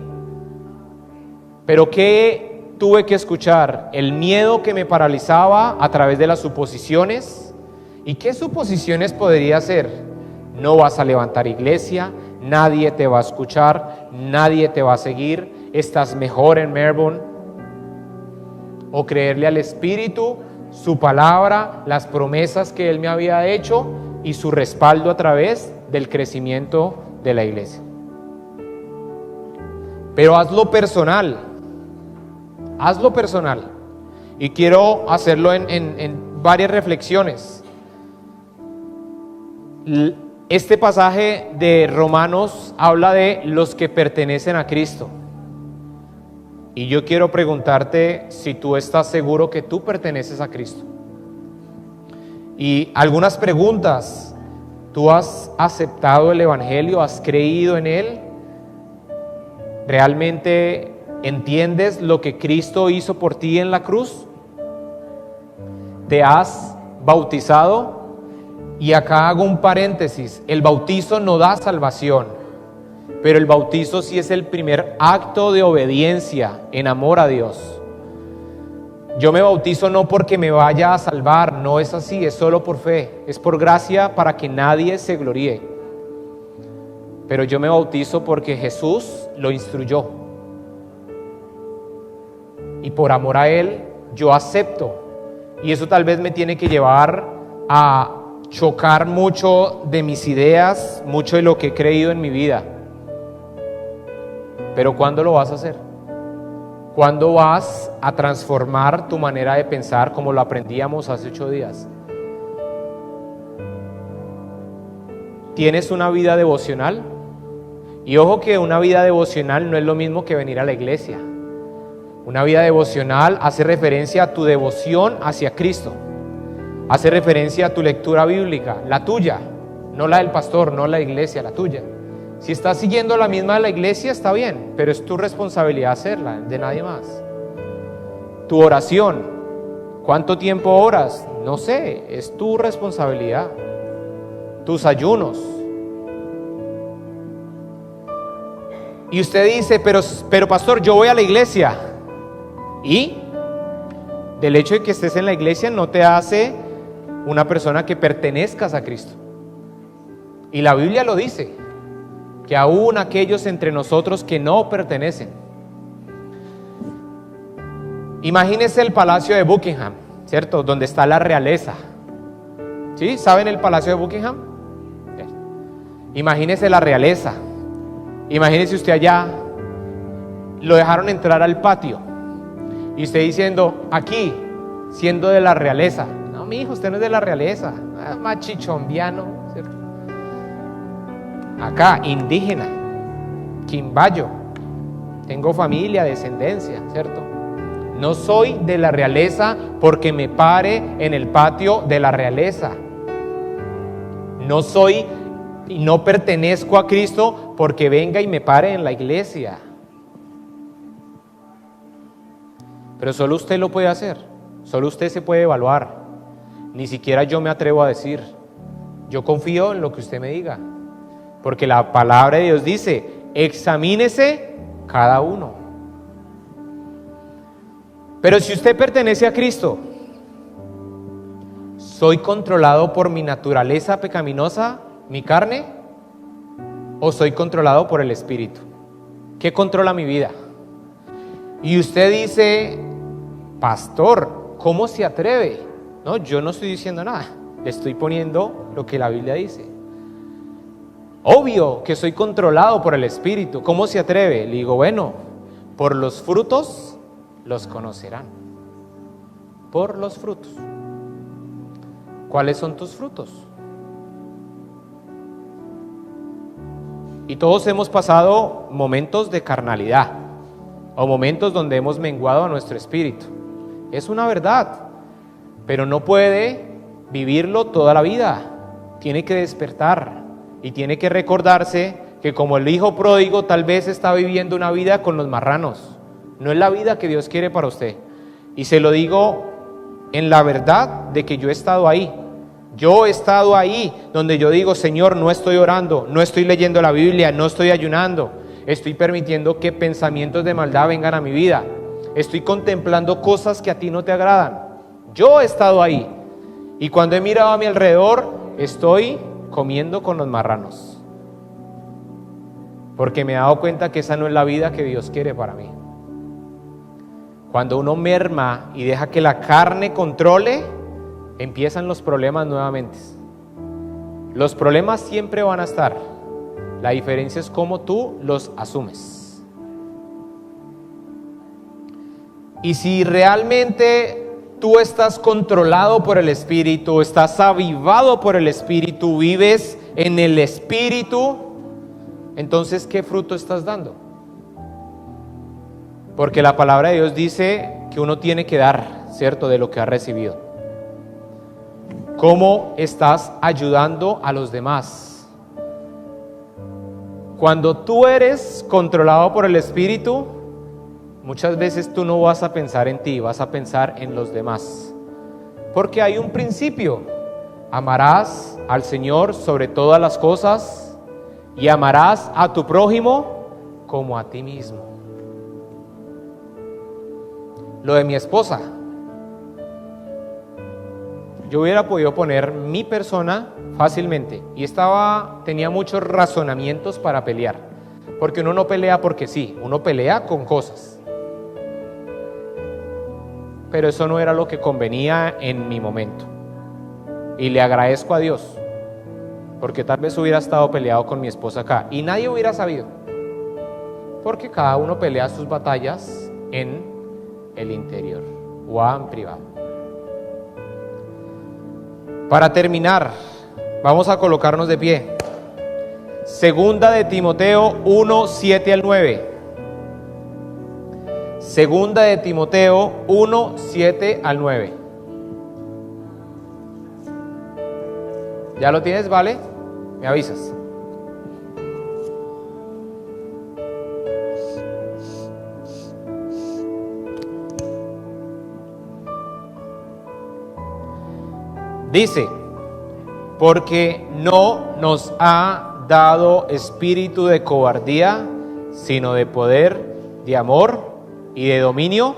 pero ¿qué tuve que escuchar? El miedo que me paralizaba a través de las suposiciones. ¿Y qué suposiciones podría ser? No vas a levantar iglesia, nadie te va a escuchar, nadie te va a seguir, estás mejor en Melbourne. O creerle al Espíritu, su palabra, las promesas que Él me había hecho y su respaldo a través del crecimiento de la iglesia. Pero hazlo personal, hazlo personal. Y quiero hacerlo en varias reflexiones. Este pasaje de Romanos habla de los que pertenecen a Cristo. Y yo quiero preguntarte si tú estás seguro que tú perteneces a Cristo. Y algunas preguntas: ¿tú has aceptado el Evangelio? ¿Has creído en Él? ¿Realmente entiendes lo que Cristo hizo por ti en la cruz? ¿Te has bautizado? Y acá hago un paréntesis: el bautizo no da salvación, pero el bautizo sí es el primer acto de obediencia en amor a Dios. Yo me bautizo no porque me vaya a salvar, no es así, es solo por fe, es por gracia para que nadie se gloríe. Pero yo me bautizo porque Jesús lo instruyó. Y por amor a Él, yo acepto. Y eso tal vez me tiene que llevar a chocar mucho de mis ideas, mucho de lo que he creído en mi vida. Pero ¿cuándo lo vas a hacer? ¿Cuándo vas a transformar tu manera de pensar como lo aprendíamos hace 8 días? ¿Tienes una vida devocional? Y ojo que una vida devocional no es lo mismo que venir a la iglesia. Una vida devocional hace referencia a tu devoción hacia Cristo. Hace referencia a tu lectura bíblica, la tuya, no la del pastor, no la iglesia, la tuya. Si estás siguiendo la misma de la iglesia, está bien, pero es tu responsabilidad hacerla, de nadie más. Tu oración, ¿cuánto tiempo oras? No sé, es tu responsabilidad. Tus ayunos. Y usted dice, pero pastor, yo voy a la iglesia. ¿Y? Del hecho de que estés en la iglesia no te hace una persona que pertenezcas a Cristo. Y la Biblia lo dice, que aún aquellos entre nosotros que no pertenecen. Imagínense el palacio de Buckingham, ¿cierto? Donde está la realeza. ¿Sí? ¿Saben el palacio de Buckingham? Imagínese la realeza. Imagínese usted allá, lo dejaron entrar al patio y usted diciendo, aquí, siendo de la realeza. No, mi hijo, usted no es de la realeza, es más chichombiano, ¿cierto? Acá, indígena, quimbayo, tengo familia, descendencia, ¿cierto? No soy de la realeza porque me pare en el patio de la realeza. No soy y no pertenezco a Cristo porque venga y me pare en la iglesia. Pero solo usted lo puede hacer, solo usted se puede evaluar. Ni siquiera yo me atrevo a decir. Yo confío en lo que usted me diga, porque la palabra de Dios dice, examínese cada uno. Pero si usted pertenece a Cristo, ¿soy controlado por mi naturaleza pecaminosa, mi carne? ¿O soy controlado por el Espíritu? ¿Qué controla mi vida? Y usted dice, pastor, ¿cómo se atreve? No, yo no estoy diciendo nada, le estoy poniendo lo que la Biblia dice. Obvio que soy controlado por el Espíritu. ¿Cómo se atreve? Le digo, bueno, por los frutos los conocerán. Por los frutos. ¿Cuáles son tus frutos? Y todos hemos pasado momentos de carnalidad. o momentos donde hemos menguado a nuestro espíritu. Es una verdad, pero no puede vivirlo toda la vida. Tiene que despertar y tiene que recordarse que como el hijo pródigo tal vez está viviendo una vida con los marranos. No es la vida que Dios quiere para usted. Y se lo digo en la verdad de que yo he estado ahí. Yo he estado ahí donde yo digo, Señor, no estoy orando, no estoy leyendo la Biblia, no estoy ayunando. Estoy permitiendo que pensamientos de maldad vengan a mi vida. Estoy contemplando cosas que a ti no te agradan. Yo he estado ahí. Y cuando he mirado a mi alrededor, estoy comiendo con los marranos. Porque me he dado cuenta que esa no es la vida que Dios quiere para mí. Cuando uno merma y deja que la carne controle, empiezan los problemas nuevamente. Los problemas siempre van a estar. La diferencia es cómo tú los asumes. Y si realmente tú estás controlado por el Espíritu, estás avivado por el Espíritu, vives en el Espíritu, entonces ¿qué fruto estás dando? Porque la palabra de Dios dice que uno tiene que dar, ¿cierto?, de lo que ha recibido. ¿Cómo estás ayudando a los demás? Cuando tú eres controlado por el Espíritu, muchas veces tú no vas a pensar en ti, vas a pensar en los demás. Porque hay un principio: amarás al Señor sobre todas las cosas y amarás a tu prójimo como a ti mismo. Lo de mi esposa, yo hubiera podido poner mi persona fácilmente y tenía muchos razonamientos para pelear, porque uno no pelea porque sí, uno pelea con cosas, pero eso no era lo que convenía en mi momento. Y le agradezco a Dios, porque tal vez hubiera estado peleado con mi esposa acá y nadie hubiera sabido, porque cada uno pelea sus batallas en el interior o en privado. Para terminar, vamos a colocarnos de pie. Segunda de Timoteo 1, 7 al 9. Segunda de Timoteo 1, 7 al 9. ¿Ya lo tienes, vale? Me avisas. Dice: porque no nos ha dado espíritu de cobardía, sino de poder, de amor y de dominio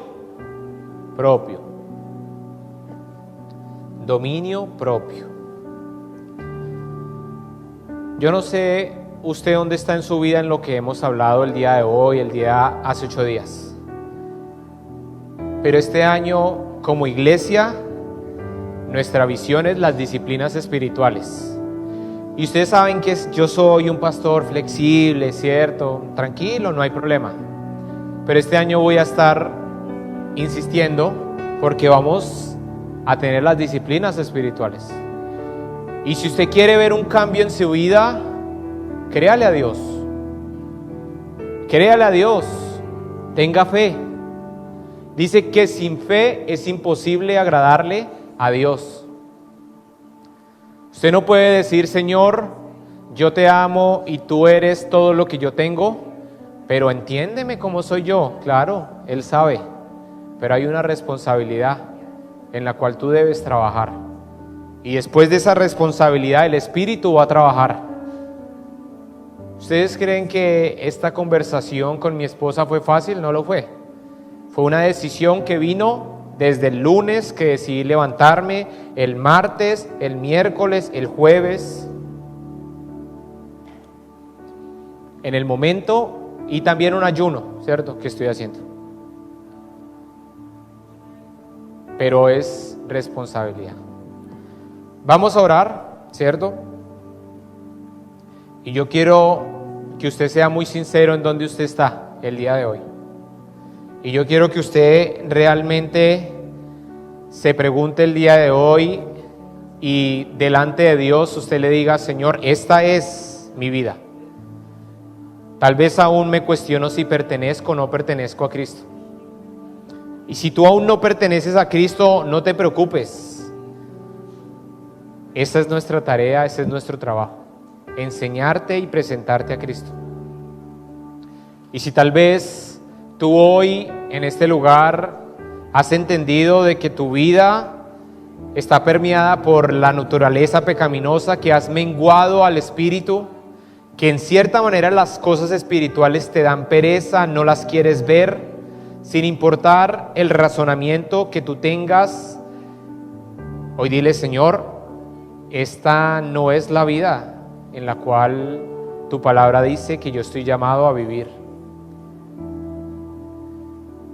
propio. Dominio propio. Yo no sé usted dónde está en su vida en lo que hemos hablado el día de hoy, el día hace 8 días. Pero este año, como iglesia, nuestra visión es las disciplinas espirituales. Y ustedes saben que yo soy un pastor flexible, ¿cierto? Tranquilo, no hay problema. Pero este año voy a estar insistiendo porque vamos a tener las disciplinas espirituales. Y si usted quiere ver un cambio en su vida, créale a Dios. Créale a Dios. Tenga fe. Dice que sin fe es imposible agradarle a Dios. Usted no puede decir: Señor, yo te amo y tú eres todo lo que yo tengo, pero entiéndeme cómo soy yo. Claro, Él sabe, pero hay una responsabilidad en la cual tú debes trabajar. Y después de esa responsabilidad, el Espíritu va a trabajar. ¿Ustedes creen que esta conversación con mi esposa fue fácil? No lo fue. Fue una decisión que vino desde el lunes, que decidí levantarme, el martes, el miércoles, el jueves, en el momento, y también un ayuno, ¿cierto?, que estoy haciendo. Pero es responsabilidad. Vamos a orar, ¿cierto? Y yo quiero que usted sea muy sincero en dónde usted está el día de hoy. Y yo quiero que usted realmente se pregunte el día de hoy y y, delante de Dios, usted le diga: Señor, esta es mi vida. Tal vez aún me cuestiono si pertenezco o no pertenezco a Cristo. Y si tú aún no perteneces a Cristo, no te preocupes. Esa es nuestra tarea, ese es nuestro trabajo. Enseñarte y presentarte a Cristo. Y si tal vez tú hoy en este lugar has entendido de que tu vida está permeada por la naturaleza pecaminosa, que has menguado al Espíritu, que en cierta manera las cosas espirituales te dan pereza, no las quieres ver, sin importar el razonamiento que tú tengas, hoy dile: Señor, esta no es la vida en la cual tu palabra dice que yo estoy llamado a vivir.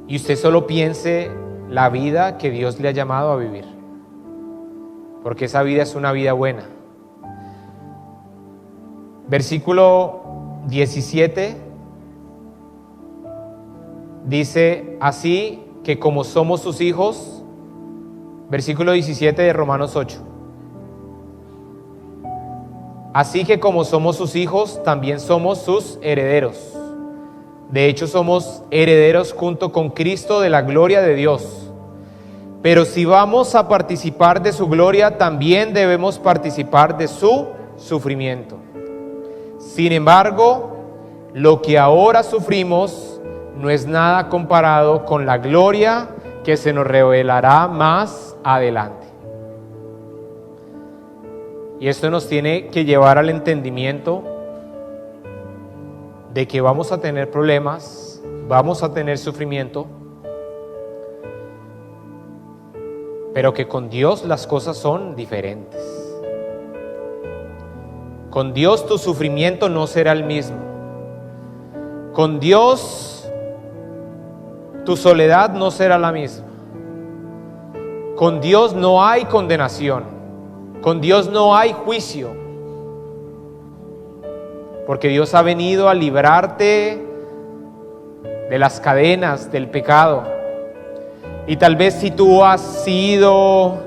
Y usted solo piense la vida que Dios le ha llamado a vivir, porque esa vida es una vida buena. Versículo 17 dice: así que como somos sus hijos, versículo 17 de Romanos 8. Así que como somos sus hijos, también somos sus herederos. De hecho, somos herederos junto con Cristo de la gloria de Dios. Pero si vamos a participar de su gloria, también debemos participar de su sufrimiento. Sin embargo, lo que ahora sufrimos no es nada comparado con la gloria que se nos revelará más adelante. Y esto nos tiene que llevar al entendimiento de que vamos a tener problemas, vamos a tener sufrimiento, pero que con Dios las cosas son diferentes. Con Dios tu sufrimiento no será el mismo. Con Dios tu soledad no será la misma. Con Dios no hay condenación. Con Dios no hay juicio. Porque Dios ha venido a librarte de las cadenas del pecado. Y tal vez si tú has sido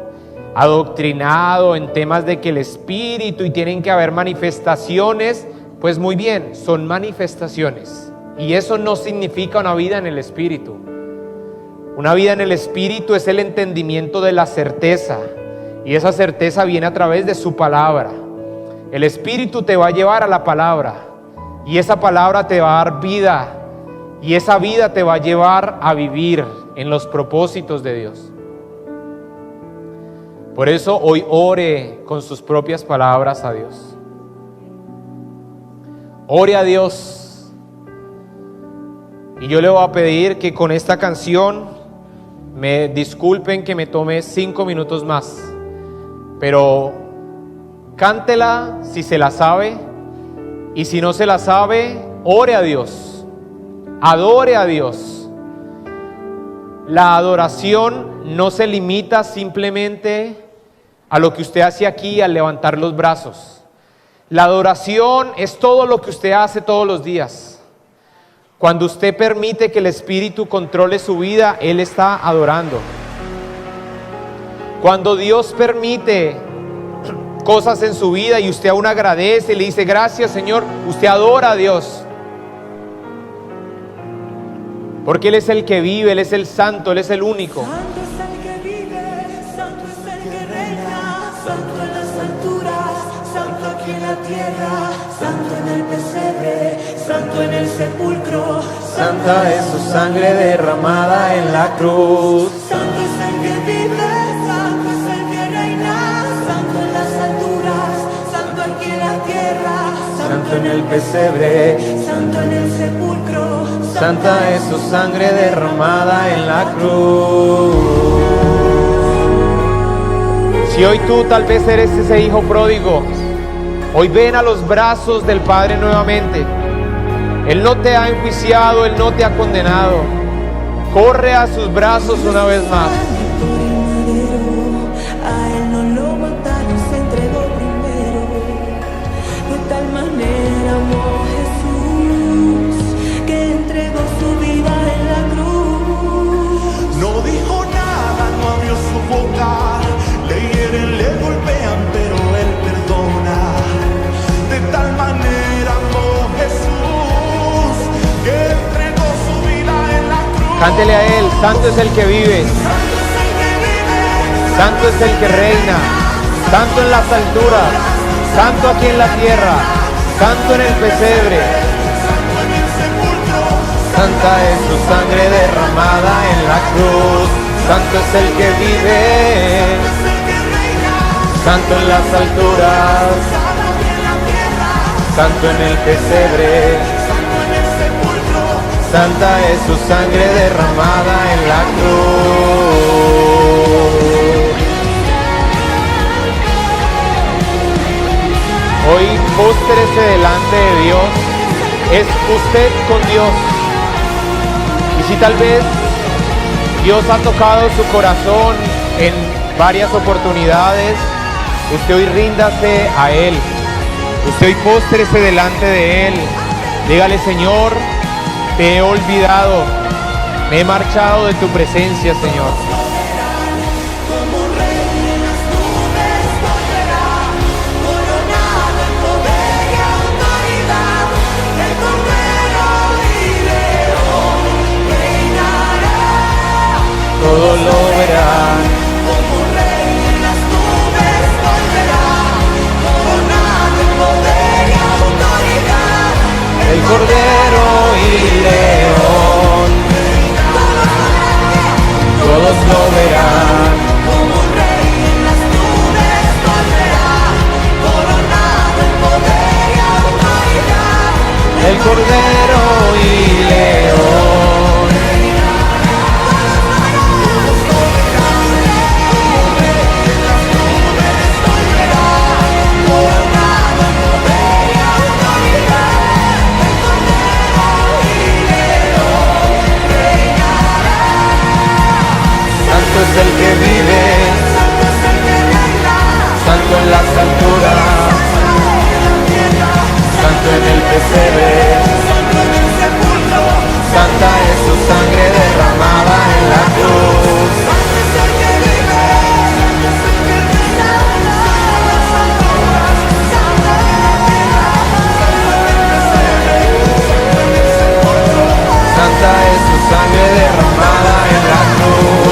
adoctrinado en temas de que el Espíritu y tienen que haber manifestaciones, pues muy bien, son manifestaciones. Y eso no significa una vida en el Espíritu. Una vida en el Espíritu es el entendimiento de la certeza. Y esa certeza viene a través de su palabra. El Espíritu te va a llevar a la palabra, y esa palabra te va a dar vida, y esa vida te va a llevar a vivir en los propósitos de Dios. Por eso hoy ore con sus propias palabras a Dios. Ore a Dios. Y yo le voy a pedir que con esta canción me disculpen que me tome 5 minutos más, pero cántela si se la sabe, y si no se la sabe, ore a Dios, adore a Dios. La adoración no se limita simplemente a lo que usted hace aquí al levantar los brazos. La adoración es todo lo que usted hace todos los días. Cuando usted permite que el Espíritu controle su vida, Él está adorando. Cuando Dios permite cosas en su vida y usted aún agradece y le dice: gracias, Señor, usted adora a Dios. Porque Él es el que vive, Él es el santo, Él es el único. Santo es el que vive, santo es el que reina, santo en las alturas, santo aquí en la tierra, santo en el pesebre, santo en el sepulcro. Santa es su sangre derramada en la cruz. Santo es el que vive, santo es el que reina, santo en las alturas, santo aquí en la tierra, Santo en el pesebre, santo en el sepulcro. santa es su sangre derramada en la cruz. Si hoy tú tal vez eres ese hijo pródigo, hoy ven a los brazos del Padre nuevamente. Él no te ha enjuiciado, Él no te ha condenado. Corre a sus brazos una vez más. A Él no lo mataron, se entregó primero. De tal manera amó Jesús, que entregó su vida en la cruz. No dijo nada, no abrió su boca. Le hieren, le golpean, pero Él perdona. De tal manera amó Jesús, Cántele a Él, santo es el que vive, santo es el que reina, santo en las alturas, santo aquí en la tierra, santo en el pesebre. Santa es su sangre derramada en la cruz, santo es el que vive, santo en las alturas, santo en el pesebre. Santa es su sangre derramada en la cruz. Hoy póstrese delante de Dios, es usted con Dios. Y si tal vez Dios ha tocado su corazón en varias oportunidades, usted hoy ríndase a Él. Usted hoy póstrese delante de Él. Dígale: Señor, te he olvidado, me he marchado de tu presencia, Señor. Todos lo verán. Como rey en las nubes volverá, coronado en poder y autoridad. El Cordero y León, todos lo verán. Como rey en las nubes volverá, coronado en poder y autoridad. El Cordero y León. Santo es el que vive, santo en las alturas, santo en el pesebre, santa es su sangre derramada en la cruz. Santa es su sangre derramada en la cruz.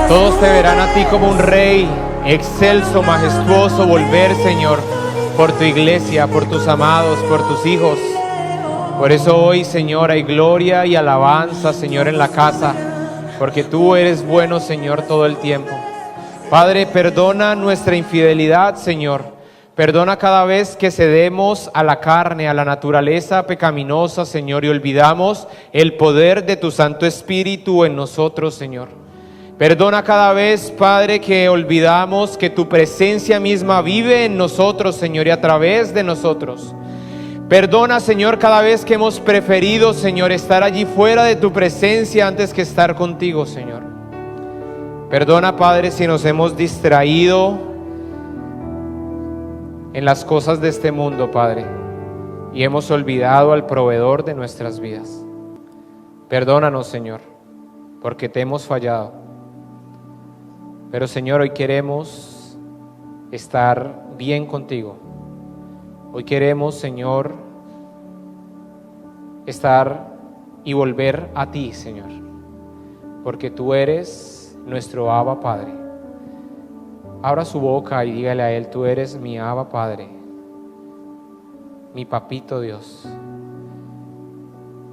Todos te verán a ti como un rey, excelso, majestuoso, volver, Señor, por tu iglesia, por tus amados, por tus hijos. Por eso hoy, Señor, hay gloria y alabanza, Señor, en la casa, porque tú eres bueno, Señor, todo el tiempo. Padre, perdona nuestra infidelidad, Señor. Perdona cada vez que cedemos a la carne, a la naturaleza pecaminosa, Señor, y olvidamos el poder de tu Santo Espíritu en nosotros, Señor. Perdona cada vez, Padre, que olvidamos que tu presencia misma vive en nosotros, Señor, y a través de nosotros. Perdona, Señor, cada vez que hemos preferido, Señor, estar allí fuera de tu presencia antes que estar contigo, Señor. Perdona, Padre, si nos hemos distraído en las cosas de este mundo, Padre, y hemos olvidado al proveedor de nuestras vidas. Perdónanos, Señor, porque te hemos fallado. Pero, Señor, hoy queremos estar bien contigo. Hoy queremos, Señor, estar y volver a ti, Señor, porque tú eres nuestro Abba Padre. Abra su boca y dígale a Él: tú eres mi Abba Padre, mi papito Dios.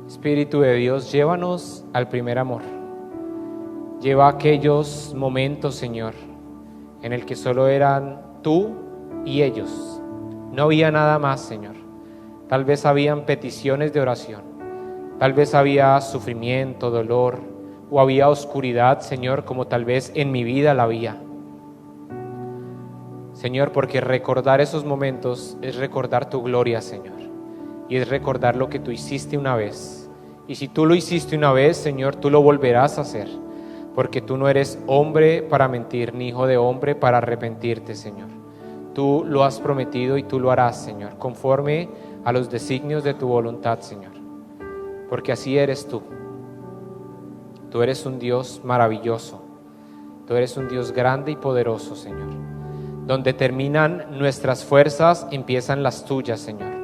Espíritu de Dios, llévanos al primer amor. Lleva aquellos momentos, Señor, en el que solo eran tú y ellos. No había nada más, Señor. Tal vez habían peticiones de oración. Tal vez había sufrimiento, dolor, o había oscuridad, Señor, como tal vez en mi vida la había. Señor, porque recordar esos momentos es recordar tu gloria, Señor. Y es recordar lo que tú hiciste una vez Y si tú lo hiciste una vez, Señor, tú lo volverás a hacer, porque tú no eres hombre para mentir, ni hijo de hombre para arrepentirte, Señor. Tú lo has prometido y tú lo harás, Señor, conforme a los designios de tu voluntad, Señor, porque así eres tú. Tú eres un Dios maravilloso, tú eres un Dios grande y poderoso, Señor. Donde terminan nuestras fuerzas, empiezan las tuyas, Señor.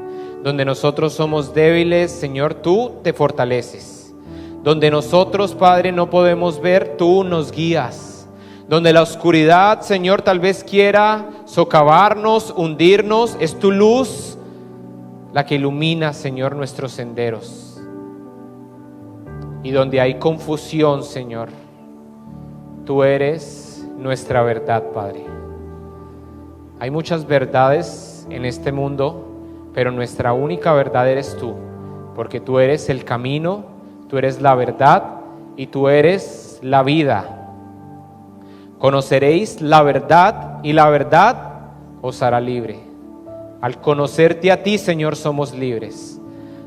Donde nosotros somos débiles, Señor, tú te fortaleces. Donde nosotros, Padre, no podemos ver, tú nos guías. Donde la oscuridad, Señor, tal vez quiera socavarnos, hundirnos, es tu luz la que ilumina, Señor, nuestros senderos. Y donde hay confusión, Señor, tú eres nuestra verdad, Padre. Hay muchas verdades en este mundo, pero nuestra única verdad eres tú, porque tú eres el camino, tú eres la verdad y tú eres la vida. Conoceréis la verdad y la verdad os hará libre. Al conocerte a ti, Señor, somos libres.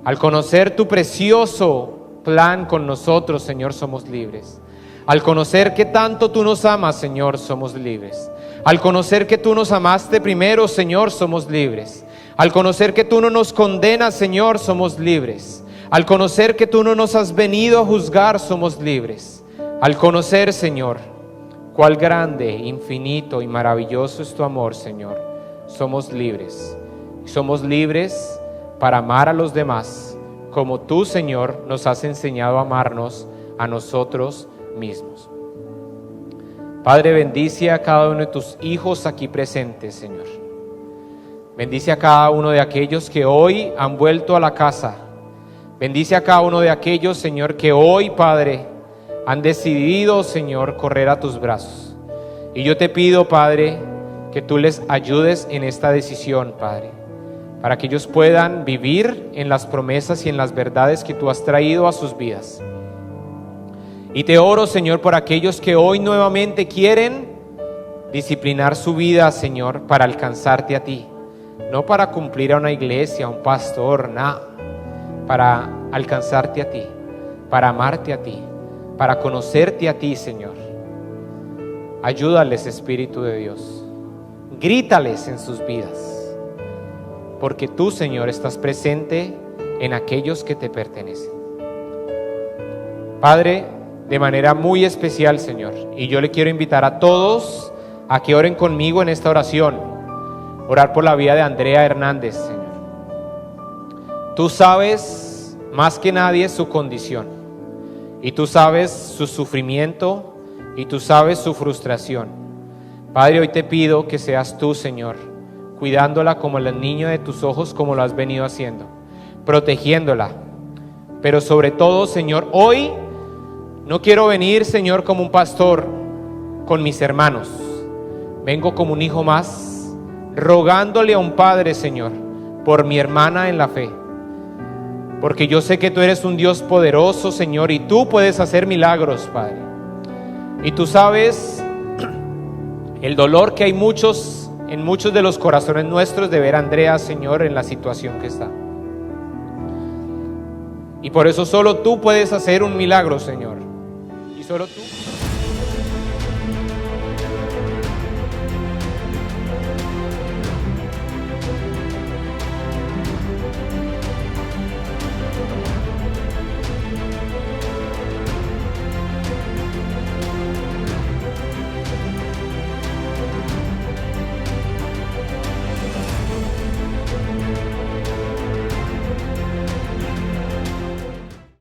Al conocer tu precioso plan con nosotros, Señor, somos libres. Al conocer que tanto tú nos amas, Señor, somos libres. Al conocer que tú nos amaste primero, Señor, somos libres. Al conocer que tú no nos condenas, Señor, somos libres. Al conocer que tú no nos has venido a juzgar, somos libres. Al conocer, Señor, cuál grande, infinito y maravilloso es tu amor, Señor, somos libres. Somos libres para amar a los demás, como tú, Señor, nos has enseñado a amarnos a nosotros mismos. Padre, bendice a cada uno de tus hijos aquí presentes, Señor. Bendice a cada uno de aquellos que hoy han vuelto a la casa. Bendice a cada uno de aquellos, Señor, que hoy, Padre, han decidido, Señor, correr a tus brazos. Y yo te pido, Padre, que tú les ayudes en esta decisión, Padre, para que ellos puedan vivir en las promesas y en las verdades que tú has traído a sus vidas. Y te oro, Señor, por aquellos que hoy nuevamente quieren disciplinar su vida, Señor, para alcanzarte a ti. No para cumplir a una iglesia, a un pastor, nada. Para alcanzarte a ti, para amarte a ti, para conocerte a ti, Señor. Ayúdales, Espíritu de Dios. Grítales en sus vidas, porque tú, Señor, estás presente en aquellos que te pertenecen. Padre, de manera muy especial, Señor, y yo le quiero invitar a todos a que oren conmigo en esta oración. Orar por la vida de Andrea Hernández, Señor. Tú sabes más que nadie su condición, y tú sabes su sufrimiento, y tú sabes su frustración. Padre, hoy te pido que seas tú, Señor, cuidándola como el niño de tus ojos, como lo has venido haciendo, protegiéndola. Pero sobre todo, Señor, hoy no quiero venir, Señor, como un pastor con mis hermanos. Vengo como un hijo más, rogándole a un padre, Señor, por mi hermana en la fe. Porque yo sé que tú eres un Dios poderoso, Señor, y tú puedes hacer milagros, Padre. Y tú sabes el dolor que hay en muchos de los corazones nuestros de ver a Andrea, Señor, en la situación que está. Y por eso solo tú puedes hacer un milagro, Señor. Y solo tú.